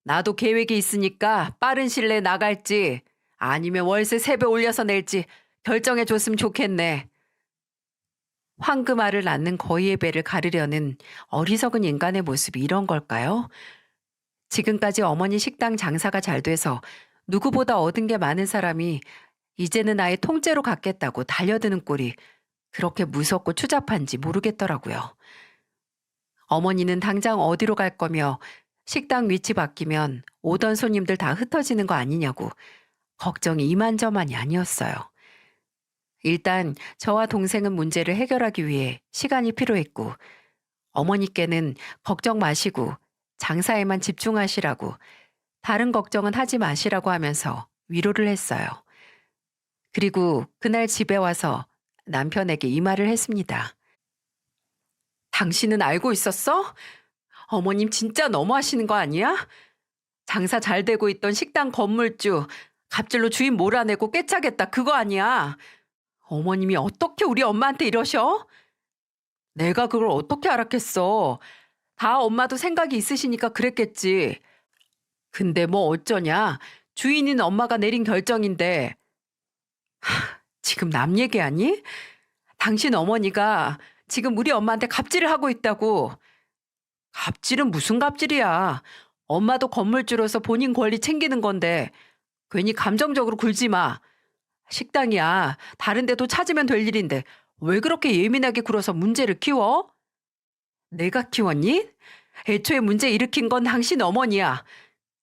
나도 계획이 있으니까 빠른 시일 내에 나갈지 아니면 월세 3배 올려서 낼지 결정해 줬으면 좋겠네. 황금알을 낳는 거위의 배를 가르려는 어리석은 인간의 모습이 이런 걸까요? 지금까지 어머니 식당 장사가 잘 돼서 누구보다 얻은 게 많은 사람이 이제는 아예 통째로 갖겠다고 달려드는 꼴이 그렇게 무섭고 추잡한지 모르겠더라고요. 어머니는 당장 어디로 갈 거며 식당 위치 바뀌면 오던 손님들 다 흩어지는 거 아니냐고 걱정이 이만저만이 아니었어요. 일단 저와 동생은 문제를 해결하기 위해 시간이 필요했고 어머니께는 걱정 마시고 장사에만 집중하시라고 다른 걱정은 하지 마시라고 하면서 위로를 했어요. 그리고 그날 집에 와서 남편에게 이 말을 했습니다. 당신은 알고 있었어? 어머님 진짜 너무하시는 거 아니야? 장사 잘 되고 있던 식당 건물주 갑질로 주인 몰아내고 꿰차겠다 그거 아니야. 어머님이 어떻게 우리 엄마한테 이러셔? 내가 그걸 어떻게 알았겠어. 다 엄마도 생각이 있으시니까 그랬겠지. 근데 뭐 어쩌냐. 주인인 엄마가 내린 결정인데. 지금 남 얘기하니? 당신 어머니가 지금 우리 엄마한테 갑질을 하고 있다고. 갑질은 무슨 갑질이야. 엄마도 건물주로서 본인 권리 챙기는 건데 괜히 감정적으로 굴지 마. 식당이야. 다른 데도 찾으면 될 일인데 왜 그렇게 예민하게 굴어서 문제를 키워? 내가 키웠니? 애초에 문제 일으킨 건 당신 어머니야.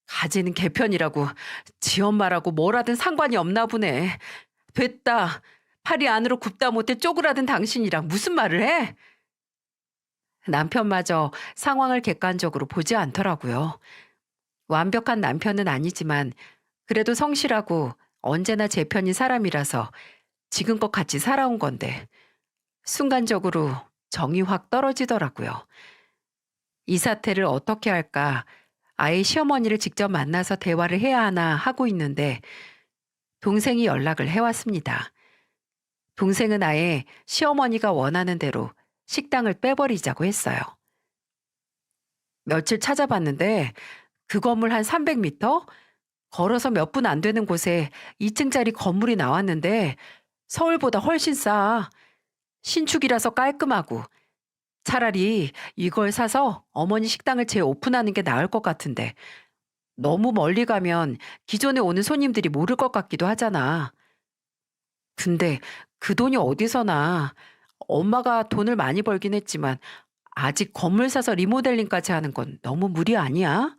가지는 개편이라고 지 엄마라고 뭐라든 상관이 없나 보네. 됐다. 팔이 안으로 굽다 못해 쪼그라든 당신이랑 무슨 말을 해? 남편마저 상황을 객관적으로 보지 않더라고요. 완벽한 남편은 아니지만 그래도 성실하고 언제나 제 편인 사람이라서 지금껏 같이 살아온 건데 순간적으로 정이 확 떨어지더라고요. 이 사태를 어떻게 할까? 아예 시어머니를 직접 만나서 대화를 해야 하나 하고 있는데 동생이 연락을 해왔습니다. 동생은 아예 시어머니가 원하는 대로 식당을 빼버리자고 했어요. 며칠 찾아봤는데 그 건물 한 300m? 걸어서 몇 분 안 되는 곳에 2층짜리 건물이 나왔는데 서울보다 훨씬 싸. 신축이라서 깔끔하고 차라리 이걸 사서 어머니 식당을 재오픈하는 게 나을 것 같은데 너무 멀리 가면 기존에 오는 손님들이 모를 것 같기도 하잖아. 근데 그 돈이 어디서 나? 엄마가 돈을 많이 벌긴 했지만 아직 건물 사서 리모델링까지 하는 건 너무 무리 아니야?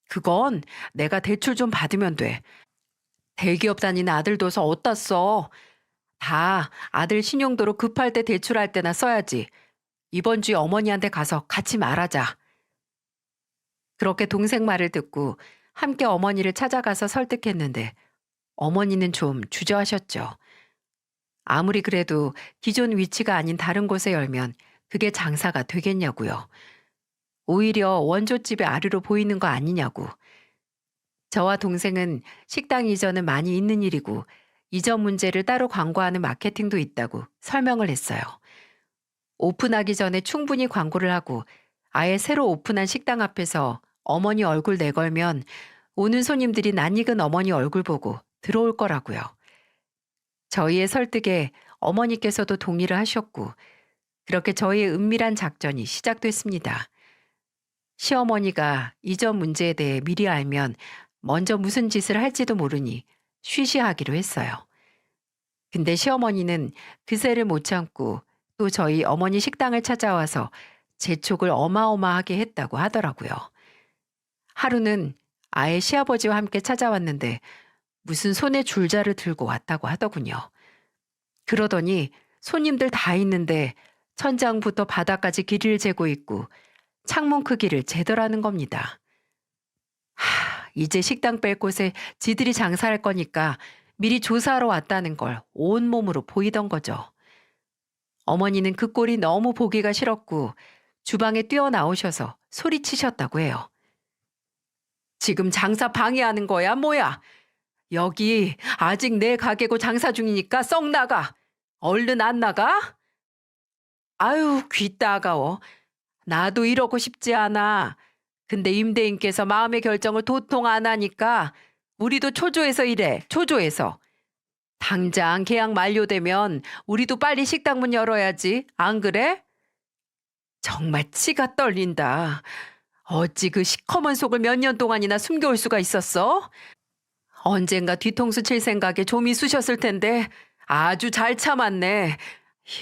그건 내가 대출 좀 받으면 돼. 대기업 다니는 아들 둬서 어디다 써? 다 아들 신용도로 급할 때 대출할 때나 써야지. 이번 주에 어머니한테 가서 같이 말하자. 그렇게 동생 말을 듣고 함께 어머니를 찾아가서 설득했는데 어머니는 좀 주저하셨죠. 아무리 그래도 기존 위치가 아닌 다른 곳에 열면 그게 장사가 되겠냐고요. 오히려 원조집의 아류로 보이는 거 아니냐고. 저와 동생은 식당 이전은 많이 있는 일이고 이전 문제를 따로 광고하는 마케팅도 있다고 설명을 했어요. 오픈하기 전에 충분히 광고를 하고 아예 새로 오픈한 식당 앞에서 어머니 얼굴 내걸면 오는 손님들이 낯익은 어머니 얼굴 보고 들어올 거라고요. 저희의 설득에 어머니께서도 동의를 하셨고 그렇게 저희의 은밀한 작전이 시작됐습니다. 시어머니가 이전 문제에 대해 미리 알면 먼저 무슨 짓을 할지도 모르니 쉬쉬하기로 했어요. 근데 시어머니는 그새를 못 참고 또 저희 어머니 식당을 찾아와서 재촉을 어마어마하게 했다고 하더라고요. 하루는 아예 시아버지와 함께 찾아왔는데 무슨 손에 줄자를 들고 왔다고 하더군요. 그러더니 손님들 다 있는데 천장부터 바닥까지 길이를 재고 있고 창문 크기를 재더라는 겁니다. 이제 식당 뺄 곳에 지들이 장사할 거니까 미리 조사하러 왔다는 걸 온몸으로 보이던 거죠. 어머니는 그 꼴이 너무 보기가 싫었고 주방에 뛰어나오셔서 소리치셨다고 해요. 지금 장사 방해하는 거야, 뭐야? 여기 아직 내 가게고 장사 중이니까 썩 나가. 얼른 안 나가? 아유, 귀 따가워. 나도 이러고 싶지 않아. 근데 임대인께서 마음의 결정을 도통 안 하니까 우리도 초조해서 이래, 초조해서. 당장 계약 만료되면 우리도 빨리 식당 문 열어야지, 안 그래? 정말 치가 떨린다. 어찌 그 시커먼 속을 몇 년 동안이나 숨겨올 수가 있었어? 언젠가 뒤통수 칠 생각에 좀이 쑤셨을 텐데 아주 잘 참았네.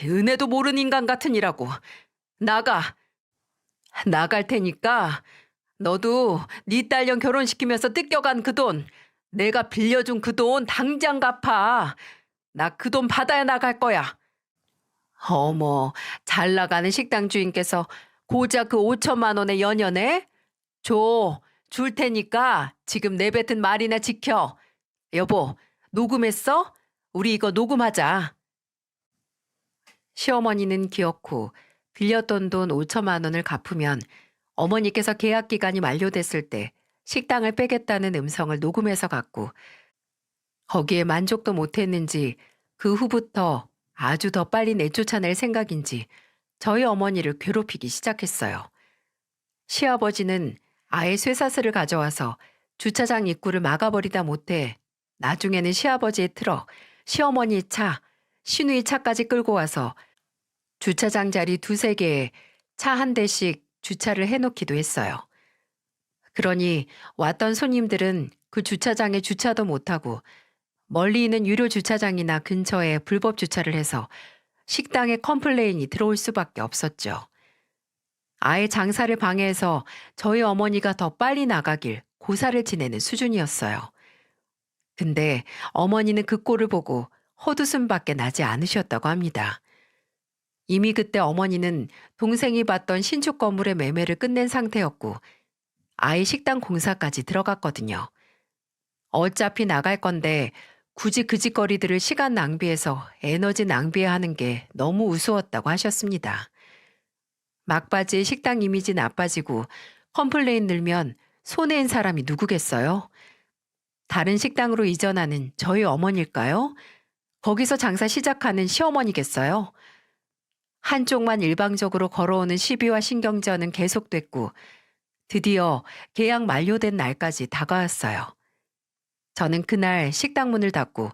은혜도 모르는 인간 같으니라고. 나가. 나갈 테니까 너도 네 딸년 결혼시키면서 뜯겨간 그 돈, 내가 빌려준 그 돈 당장 갚아. 나 그 돈 받아야 나갈 거야. 어머, 잘 나가는 식당 주인께서 고작 그 5천만 원의 연연해? 줘. 줄 테니까 지금 내뱉은 말이나 지켜. 여보, 녹음했어? 우리 이거 녹음하자. 시어머니는 기어코 빌렸던 돈 5천만 원을 갚으면 어머니께서 계약 기간이 만료됐을 때 식당을 빼겠다는 음성을 녹음해서 갖고 거기에 만족도 못했는지 그 후부터 아주 더 빨리 내쫓아낼 생각인지 저희 어머니를 괴롭히기 시작했어요. 시아버지는 아예 쇠사슬을 가져와서 주차장 입구를 막아버리다 못해 나중에는 시아버지의 트럭, 시어머니의 차, 시누이 차까지 끌고 와서 주차장 자리 두세 개에 차 한 대씩 주차를 해놓기도 했어요. 그러니 왔던 손님들은 그 주차장에 주차도 못하고 멀리 있는 유료 주차장이나 근처에 불법 주차를 해서 식당에 컴플레인이 들어올 수밖에 없었죠. 아예 장사를 방해해서 저희 어머니가 더 빨리 나가길 고사를 지내는 수준이었어요. 근데 어머니는 그 꼴을 보고 헛웃음밖에 나지 않으셨다고 합니다. 이미 그때 어머니는 동생이 봤던 신축 건물의 매매를 끝낸 상태였고 아이 식당 공사까지 들어갔거든요. 어차피 나갈 건데 굳이 그 짓거리들을 시간 낭비해서 에너지 낭비하는 게 너무 우스웠다고 하셨습니다. 막바지에 식당 이미지 나빠지고 컴플레인 늘면 손해인 사람이 누구겠어요? 다른 식당으로 이전하는 저희 어머니일까요? 거기서 장사 시작하는 시어머니겠어요? 한쪽만 일방적으로 걸어오는 시비와 신경전은 계속됐고 드디어 계약 만료된 날까지 다가왔어요. 저는 그날 식당 문을 닫고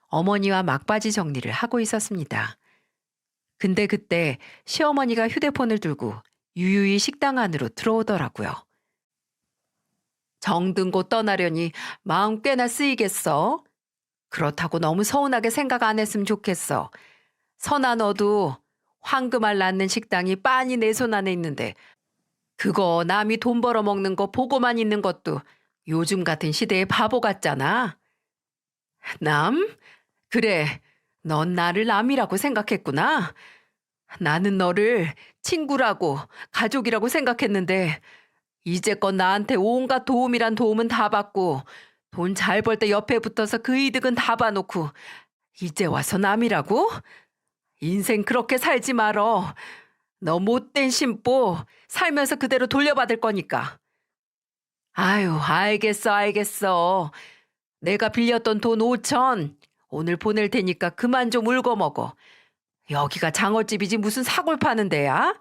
어머니와 막바지 정리를 하고 있었습니다. 근데 그때 시어머니가 휴대폰을 들고 유유히 식당 안으로 들어오더라고요. 정든고 떠나려니 마음 꽤나 쓰이겠어. 그렇다고 너무 서운하게 생각 안 했으면 좋겠어. 선아 너도 황금알 낳는 식당이 빤히 내 손 안에 있는데 그거 남이 돈 벌어먹는 거 보고만 있는 것도 요즘 같은 시대에 바보 같잖아. 남? 그래, 넌 나를 남이라고 생각했구나. 나는 너를 친구라고 가족이라고 생각했는데 이제껏 나한테 온갖 도움이란 도움은 다 받고 돈 잘 벌 때 옆에 붙어서 그 이득은 다 봐놓고 이제 와서 남이라고? 인생 그렇게 살지 말어. 너 못된 심보 살면서 그대로 돌려받을 거니까. 아유, 알겠어. 내가 빌렸던 돈 5천 오늘 보낼 테니까 그만 좀 울고 먹어. 여기가 장어집이지 무슨 사골 파는 데야?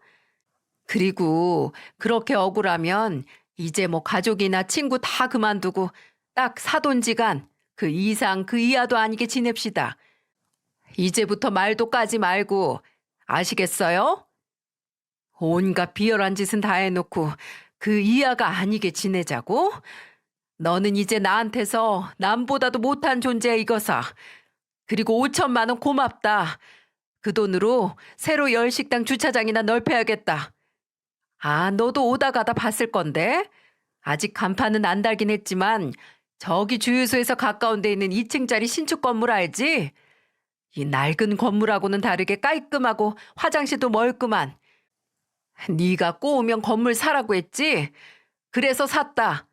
그리고 그렇게 억울하면 이제 뭐 가족이나 친구 다 그만두고 딱 사돈지간 그 이상 그 이하도 아니게 지냅시다. 이제부터 말도 까지 말고 아시겠어요? 온갖 비열한 짓은 다 해놓고 그 이하가 아니게 지내자고? 너는 이제 나한테서 남보다도 못한 존재야 이거사. 그리고 5천만 원 고맙다. 그 돈으로 새로 열 식당 주차장이나 넓혀야겠다. 아, 너도 오다 가다 봤을 건데? 아직 간판은 안 달긴 했지만 저기 주유소에서 가까운 데 있는 2층짜리 신축 건물 알지? 이 낡은 건물하고는 다르게 깔끔하고 화장실도 멀구만. 네가 꼬우면 건물 사라고 했지? 그래서 샀다.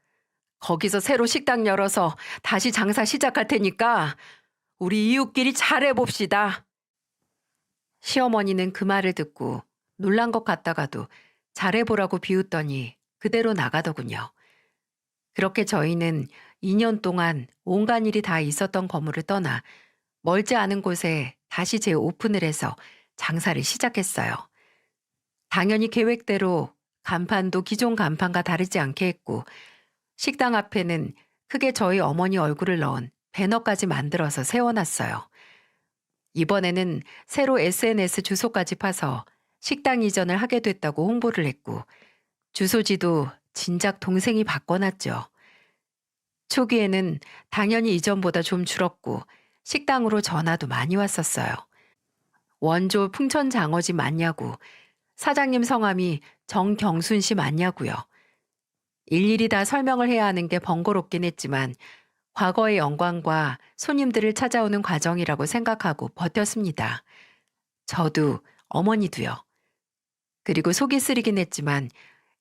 거기서 새로 식당 열어서 다시 장사 시작할 테니까 우리 이웃끼리 잘해봅시다. 시어머니는 그 말을 듣고 놀란 것 같다가도 잘해보라고 비웃더니 그대로 나가더군요. 그렇게 저희는 2년 동안 온갖 일이 다 있었던 건물을 떠나 멀지 않은 곳에 다시 재오픈을 해서 장사를 시작했어요. 당연히 계획대로 간판도 기존 간판과 다르지 않게 했고 식당 앞에는 크게 저희 어머니 얼굴을 넣은 배너까지 만들어서 세워놨어요. 이번에는 새로 SNS 주소까지 파서 식당 이전을 하게 됐다고 홍보를 했고 주소지도 진작 동생이 바꿔놨죠. 초기에는 당연히 이전보다 좀 줄었고 식당으로 전화도 많이 왔었어요. 원조 풍천장어집 맞냐고, 사장님 성함이 정경순 씨 맞냐고요. 일일이 다 설명을 해야 하는 게 번거롭긴 했지만 과거의 영광과 손님들을 찾아오는 과정이라고 생각하고 버텼습니다. 저도 어머니도요. 그리고 속이 쓰리긴 했지만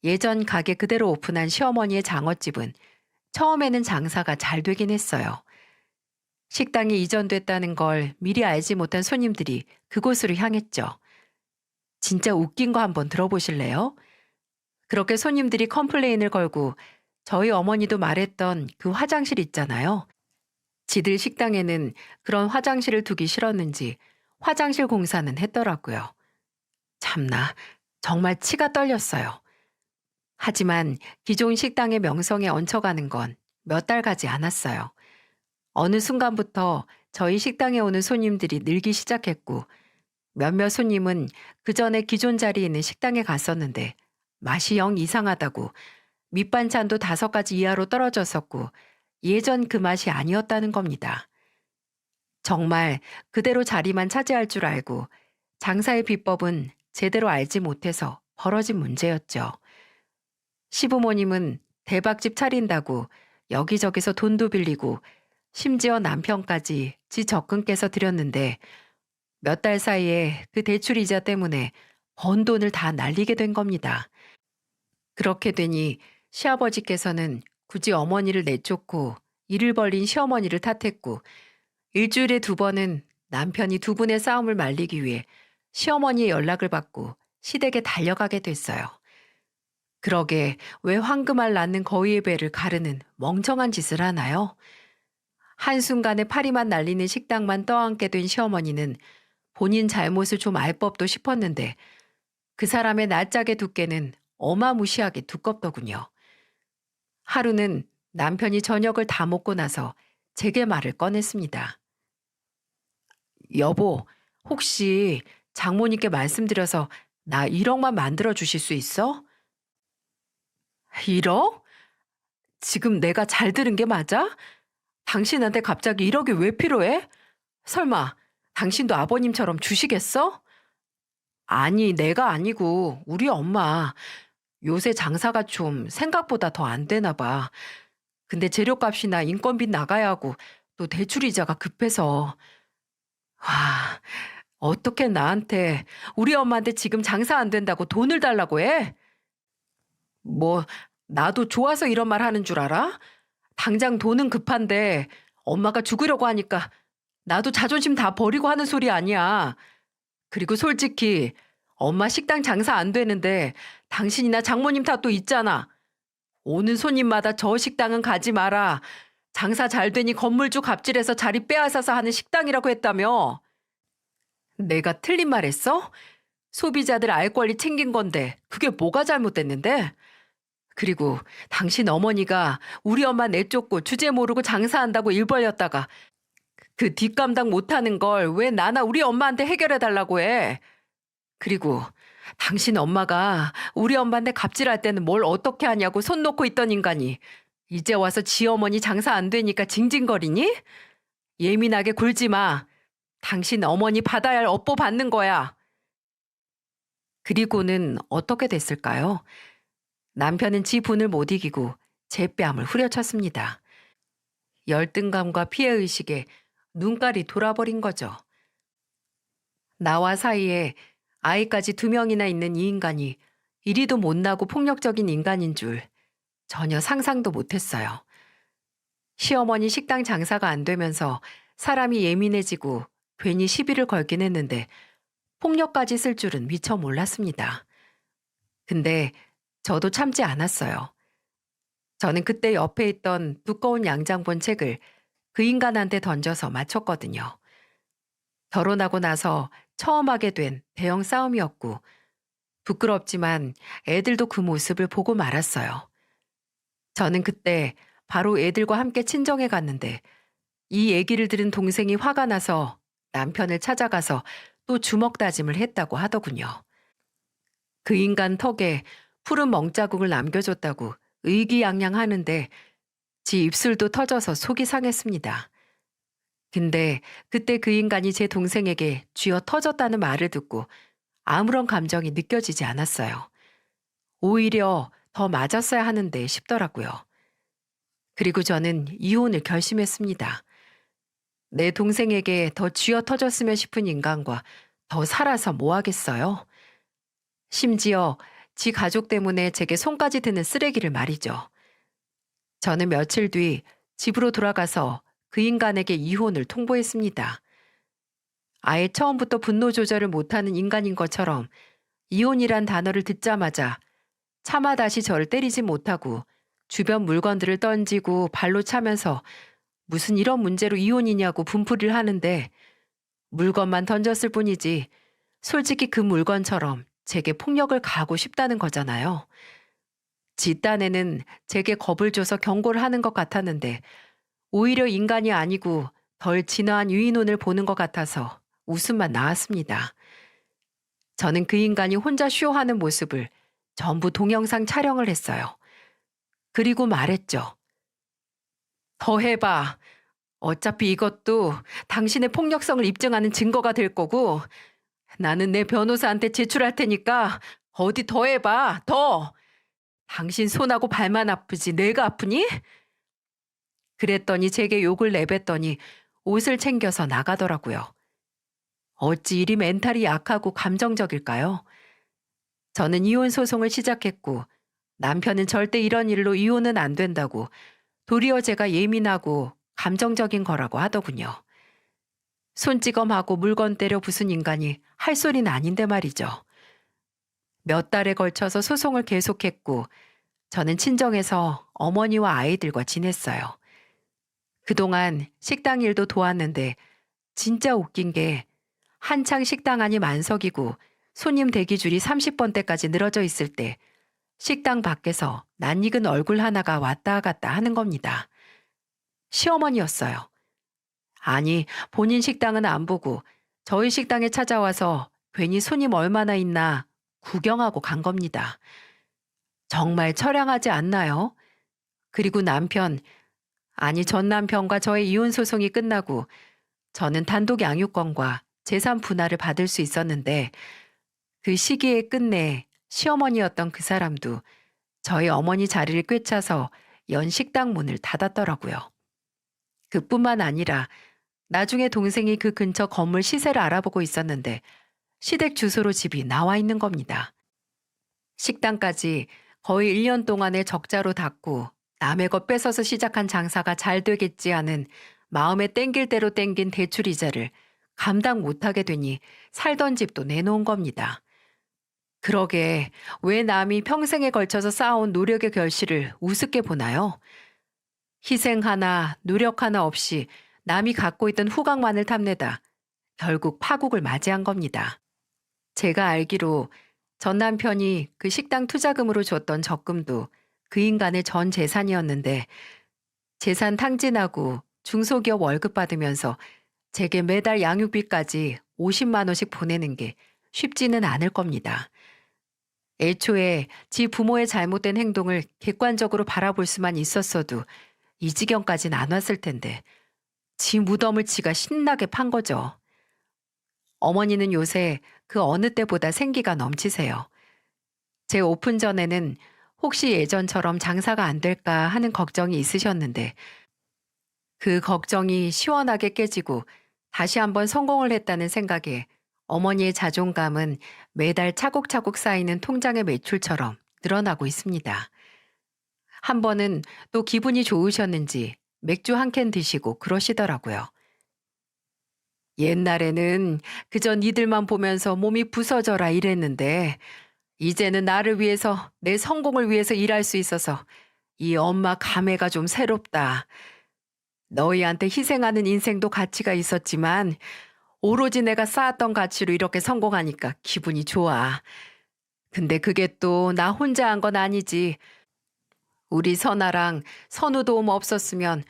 예전 가게 그대로 오픈한 시어머니의 장어집은 처음에는 장사가 잘 되긴 했어요. 식당이 이전됐다는 걸 미리 알지 못한 손님들이 그곳으로 향했죠. 진짜 웃긴 거 한번 들어보실래요? 그렇게 손님들이 컴플레인을 걸고 저희 어머니도 말했던 그 화장실 있잖아요. 지들 식당에는 그런 화장실을 두기 싫었는지 화장실 공사는 했더라고요. 참나, 정말 치가 떨렸어요. 하지만 기존 식당의 명성에 얹혀가는 건 몇 달 가지 않았어요. 어느 순간부터 저희 식당에 오는 손님들이 늘기 시작했고 몇몇 손님은 그 전에 기존 자리에 있는 식당에 갔었는데 맛이 영 이상하다고 밑반찬도 5가지 이하로 떨어졌었고 예전 그 맛이 아니었다는 겁니다. 정말 그대로 자리만 차지할 줄 알고 장사의 비법은 제대로 알지 못해서 벌어진 문제였죠. 시부모님은 대박집 차린다고 여기저기서 돈도 빌리고 심지어 남편까지 지 적금 깨서 드렸는데 몇 달 사이에 그 대출 이자 때문에 번 돈을 다 날리게 된 겁니다. 그렇게 되니 시아버지께서는 굳이 어머니를 내쫓고 일을 벌린 시어머니를 탓했고 일주일에 두 번은 남편이 두 분의 싸움을 말리기 위해 시어머니의 연락을 받고 시댁에 달려가게 됐어요. 그러게 왜 황금알 낳는 거위의 배를 가르는 멍청한 짓을 하나요? 한순간에 파리만 날리는 식당만 떠안게 된 시어머니는 본인 잘못을 좀 알 법도 싶었는데 그 사람의 낯짝의 두께는 어마무시하게 두껍더군요. 하루는 남편이 저녁을 다 먹고 나서 제게 말을 꺼냈습니다. 여보, 혹시 장모님께 말씀드려서 나 1억만 만들어 주실 수 있어? 1억? 지금 내가 잘 들은 게 맞아? 당신한테 갑자기 1억이 왜 필요해? 설마 당신도 아버님처럼 주시겠어? 아니, 내가 아니고 우리 엄마. 요새 장사가 좀 생각보다 더 안 되나 봐. 근데 재료값이나 인건비 나가야 하고 또 대출이자가 급해서. 와, 어떻게 나한테 우리 엄마한테 지금 장사 안 된다고 돈을 달라고 해? 뭐 나도 좋아서 이런 말 하는 줄 알아? 당장 돈은 급한데 엄마가 죽으려고 하니까 나도 자존심 다 버리고 하는 소리 아니야. 그리고 솔직히 엄마 식당 장사 안 되는데 당신이나 장모님 탓도 있잖아. 오는 손님마다 저 식당은 가지 마라. 장사 잘 되니 건물주 갑질해서 자리 빼앗아서 하는 식당이라고 했다며. 내가 틀린 말 했어? 소비자들 알 권리 챙긴 건데 그게 뭐가 잘못됐는데? 그리고 당신 어머니가 우리 엄마 내쫓고 주제 모르고 장사한다고 일 벌렸다가 그 뒷감당 못하는 걸 왜 나나 우리 엄마한테 해결해 달라고 해. 그리고 당신 엄마가 우리 엄마한테 갑질할 때는 뭘 어떻게 하냐고 손 놓고 있던 인간이 이제 와서 지 어머니 장사 안 되니까 징징거리니? 예민하게 굴지 마. 당신 어머니 받아야 할 업보 받는 거야. 그리고는 어떻게 됐을까요? 남편은 지 분을 못 이기고 제 뺨을 후려쳤습니다. 열등감과 피해의식에 눈깔이 돌아버린 거죠. 나와 사이에 아이까지 2명이나 있는 이 인간이 이리도 못나고 폭력적인 인간인 줄 전혀 상상도 못했어요. 시어머니 식당 장사가 안 되면서 사람이 예민해지고 괜히 시비를 걸긴 했는데 폭력까지 쓸 줄은 미처 몰랐습니다. 근데 저도 참지 않았어요. 저는 그때 옆에 있던 두꺼운 양장본 책을 그 인간한테 던져서 맞췄거든요. 결혼하고 나서 처음 하게 된 대형 싸움이었고 부끄럽지만 애들도 그 모습을 보고 말았어요. 저는 그때 바로 애들과 함께 친정에 갔는데 이 얘기를 들은 동생이 화가 나서 남편을 찾아가서 또 주먹 다짐을 했다고 하더군요. 그 인간 턱에 푸른 멍자국을 남겨줬다고 의기양양하는데 지 입술도 터져서 속이 상했습니다. 근데 그때 그 인간이 제 동생에게 쥐어 터졌다는 말을 듣고 아무런 감정이 느껴지지 않았어요. 오히려 더 맞았어야 하는데 싶더라고요. 그리고 저는 이혼을 결심했습니다. 내 동생에게 더 쥐어 터졌으면 싶은 인간과 더 살아서 뭐 하겠어요? 심지어 지 가족 때문에 제게 손까지 드는 쓰레기를 말이죠. 저는 며칠 뒤 집으로 돌아가서 그 인간에게 이혼을 통보했습니다. 아예 처음부터 분노 조절을 못하는 인간인 것처럼 이혼이란 단어를 듣자마자 차마 다시 저를 때리지 못하고 주변 물건들을 던지고 발로 차면서 무슨 이런 문제로 이혼이냐고 분풀이를 하는데 물건만 던졌을 뿐이지 솔직히 그 물건처럼 제게 폭력을 가하고 싶다는 거잖아요. 지 딴에는 제게 겁을 줘서 경고를 하는 것 같았는데 오히려 인간이 아니고 덜 진화한 유인원을 보는 것 같아서 웃음만 나왔습니다. 저는 그 인간이 혼자 쇼하는 모습을 전부 동영상 촬영을 했어요. 그리고 말했죠. 더 해봐. 어차피 이것도 당신의 폭력성을 입증하는 증거가 될 거고 나는 내 변호사한테 제출할 테니까 어디 더 해봐. 더. 당신 손하고 발만 아프지 내가 아프니? 그랬더니 제게 욕을 내뱉더니 옷을 챙겨서 나가더라고요. 어찌 이리 멘탈이 약하고 감정적일까요? 저는 이혼 소송을 시작했고 남편은 절대 이런 일로 이혼은 안 된다고, 도리어 제가 예민하고 감정적인 거라고 하더군요. 손찌검하고 물건 때려 부순 인간이 할 소리는 아닌데 말이죠. 몇 달에 걸쳐서 소송을 계속했고 저는 친정에서 어머니와 아이들과 지냈어요. 그동안 식당 일도 도왔는데 진짜 웃긴 게 한창 식당 안이 만석이고 손님 대기줄이 30번대까지 늘어져 있을 때 식당 밖에서 낯익은 얼굴 하나가 왔다 갔다 하는 겁니다. 시어머니였어요. 아니, 본인 식당은 안 보고 저희 식당에 찾아와서 괜히 손님 얼마나 있나 구경하고 간 겁니다. 정말 처량하지 않나요? 그리고 남편, 아니 전 남편과 저의 이혼 소송이 끝나고 저는 단독 양육권과 재산 분할을 받을 수 있었는데 그 시기에 끝내 시어머니였던 그 사람도 저희 어머니 자리를 꿰차서 연 식당 문을 닫았더라고요. 그뿐만 아니라 나중에 동생이 그 근처 건물 시세를 알아보고 있었는데 시댁 주소로 집이 나와 있는 겁니다. 식당까지 거의 1년 동안의 적자로 닫고 남의 것 뺏어서 시작한 장사가 잘 되겠지 하는 마음에 땡길 대로 땡긴 대출 이자를 감당 못하게 되니 살던 집도 내놓은 겁니다. 그러게 왜 남이 평생에 걸쳐서 쌓아온 노력의 결실을 우습게 보나요? 희생 하나, 노력 하나 없이 남이 갖고 있던 후각만을 탐내다 결국 파국을 맞이한 겁니다. 제가 알기로 전 남편이 그 식당 투자금으로 줬던 적금도 그 인간의 전 재산이었는데 재산 탕진하고 중소기업 월급 받으면서 제게 매달 양육비까지 50만 원씩 보내는 게 쉽지는 않을 겁니다. 애초에 지 부모의 잘못된 행동을 객관적으로 바라볼 수만 있었어도 이 지경까지는 안 왔을 텐데 지 무덤을 지가 신나게 판 거죠. 어머니는 요새 그 어느 때보다 생기가 넘치세요. 제 오픈 전에는 혹시 예전처럼 장사가 안 될까 하는 걱정이 있으셨는데 그 걱정이 시원하게 깨지고 다시 한번 성공을 했다는 생각에 어머니의 자존감은 매달 차곡차곡 쌓이는 통장의 매출처럼 늘어나고 있습니다. 한 번은 또 기분이 좋으셨는지 맥주 한 캔 드시고 그러시더라고요. 옛날에는 그저 니들만 보면서 몸이 부서져라 이랬는데 이제는 나를 위해서 내 성공을 위해서 일할 수 있어서 이 엄마 감회가 좀 새롭다. 너희한테 희생하는 인생도 가치가 있었지만 오로지 내가 쌓았던 가치로 이렇게 성공하니까 기분이 좋아. 근데 그게 또 나 혼자 한 건 아니지. 우리 선아랑 선우 도움 없었으면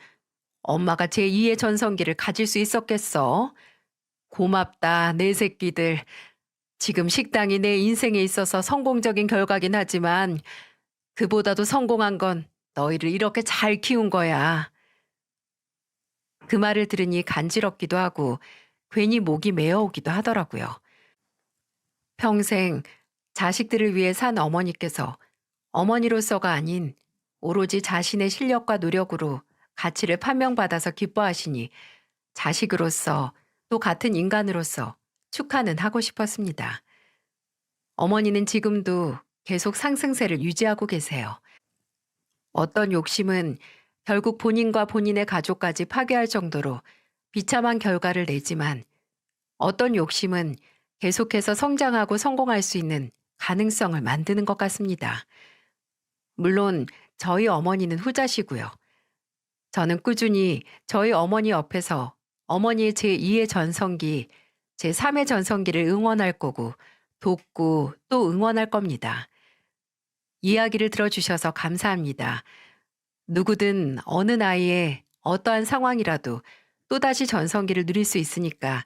엄마가 제2의 전성기를 가질 수 있었겠어. 고맙다, 내 새끼들. 지금 식당이 내 인생에 있어서 성공적인 결과긴 하지만 그보다도 성공한 건 너희를 이렇게 잘 키운 거야. 그 말을 들으니 간지럽기도 하고 괜히 목이 메어오기도 하더라고요. 평생 자식들을 위해 산 어머니께서 어머니로서가 아닌 오로지 자신의 실력과 노력으로 가치를 판명받아서 기뻐하시니 자식으로서 또 같은 인간으로서 축하는 하고 싶었습니다. 어머니는 지금도 계속 상승세를 유지하고 계세요. 어떤 욕심은 결국 본인과 본인의 가족까지 파괴할 정도로 비참한 결과를 내지만 어떤 욕심은 계속해서 성장하고 성공할 수 있는 가능성을 만드는 것 같습니다. 물론 저희 어머니는 후자시고요. 저는 꾸준히 저희 어머니 옆에서 어머니의 제2의 전성기, 제3의 전성기를 응원할 거고 돕고 또 응원할 겁니다. 이야기를 들어주셔서 감사합니다. 누구든 어느 나이에 어떠한 상황이라도 또다시 전성기를 누릴 수 있으니까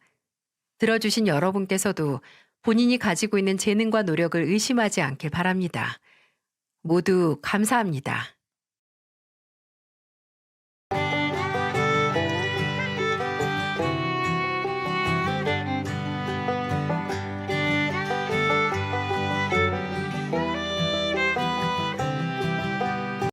들어주신 여러분께서도 본인이 가지고 있는 재능과 노력을 의심하지 않길 바랍니다. 모두 감사합니다.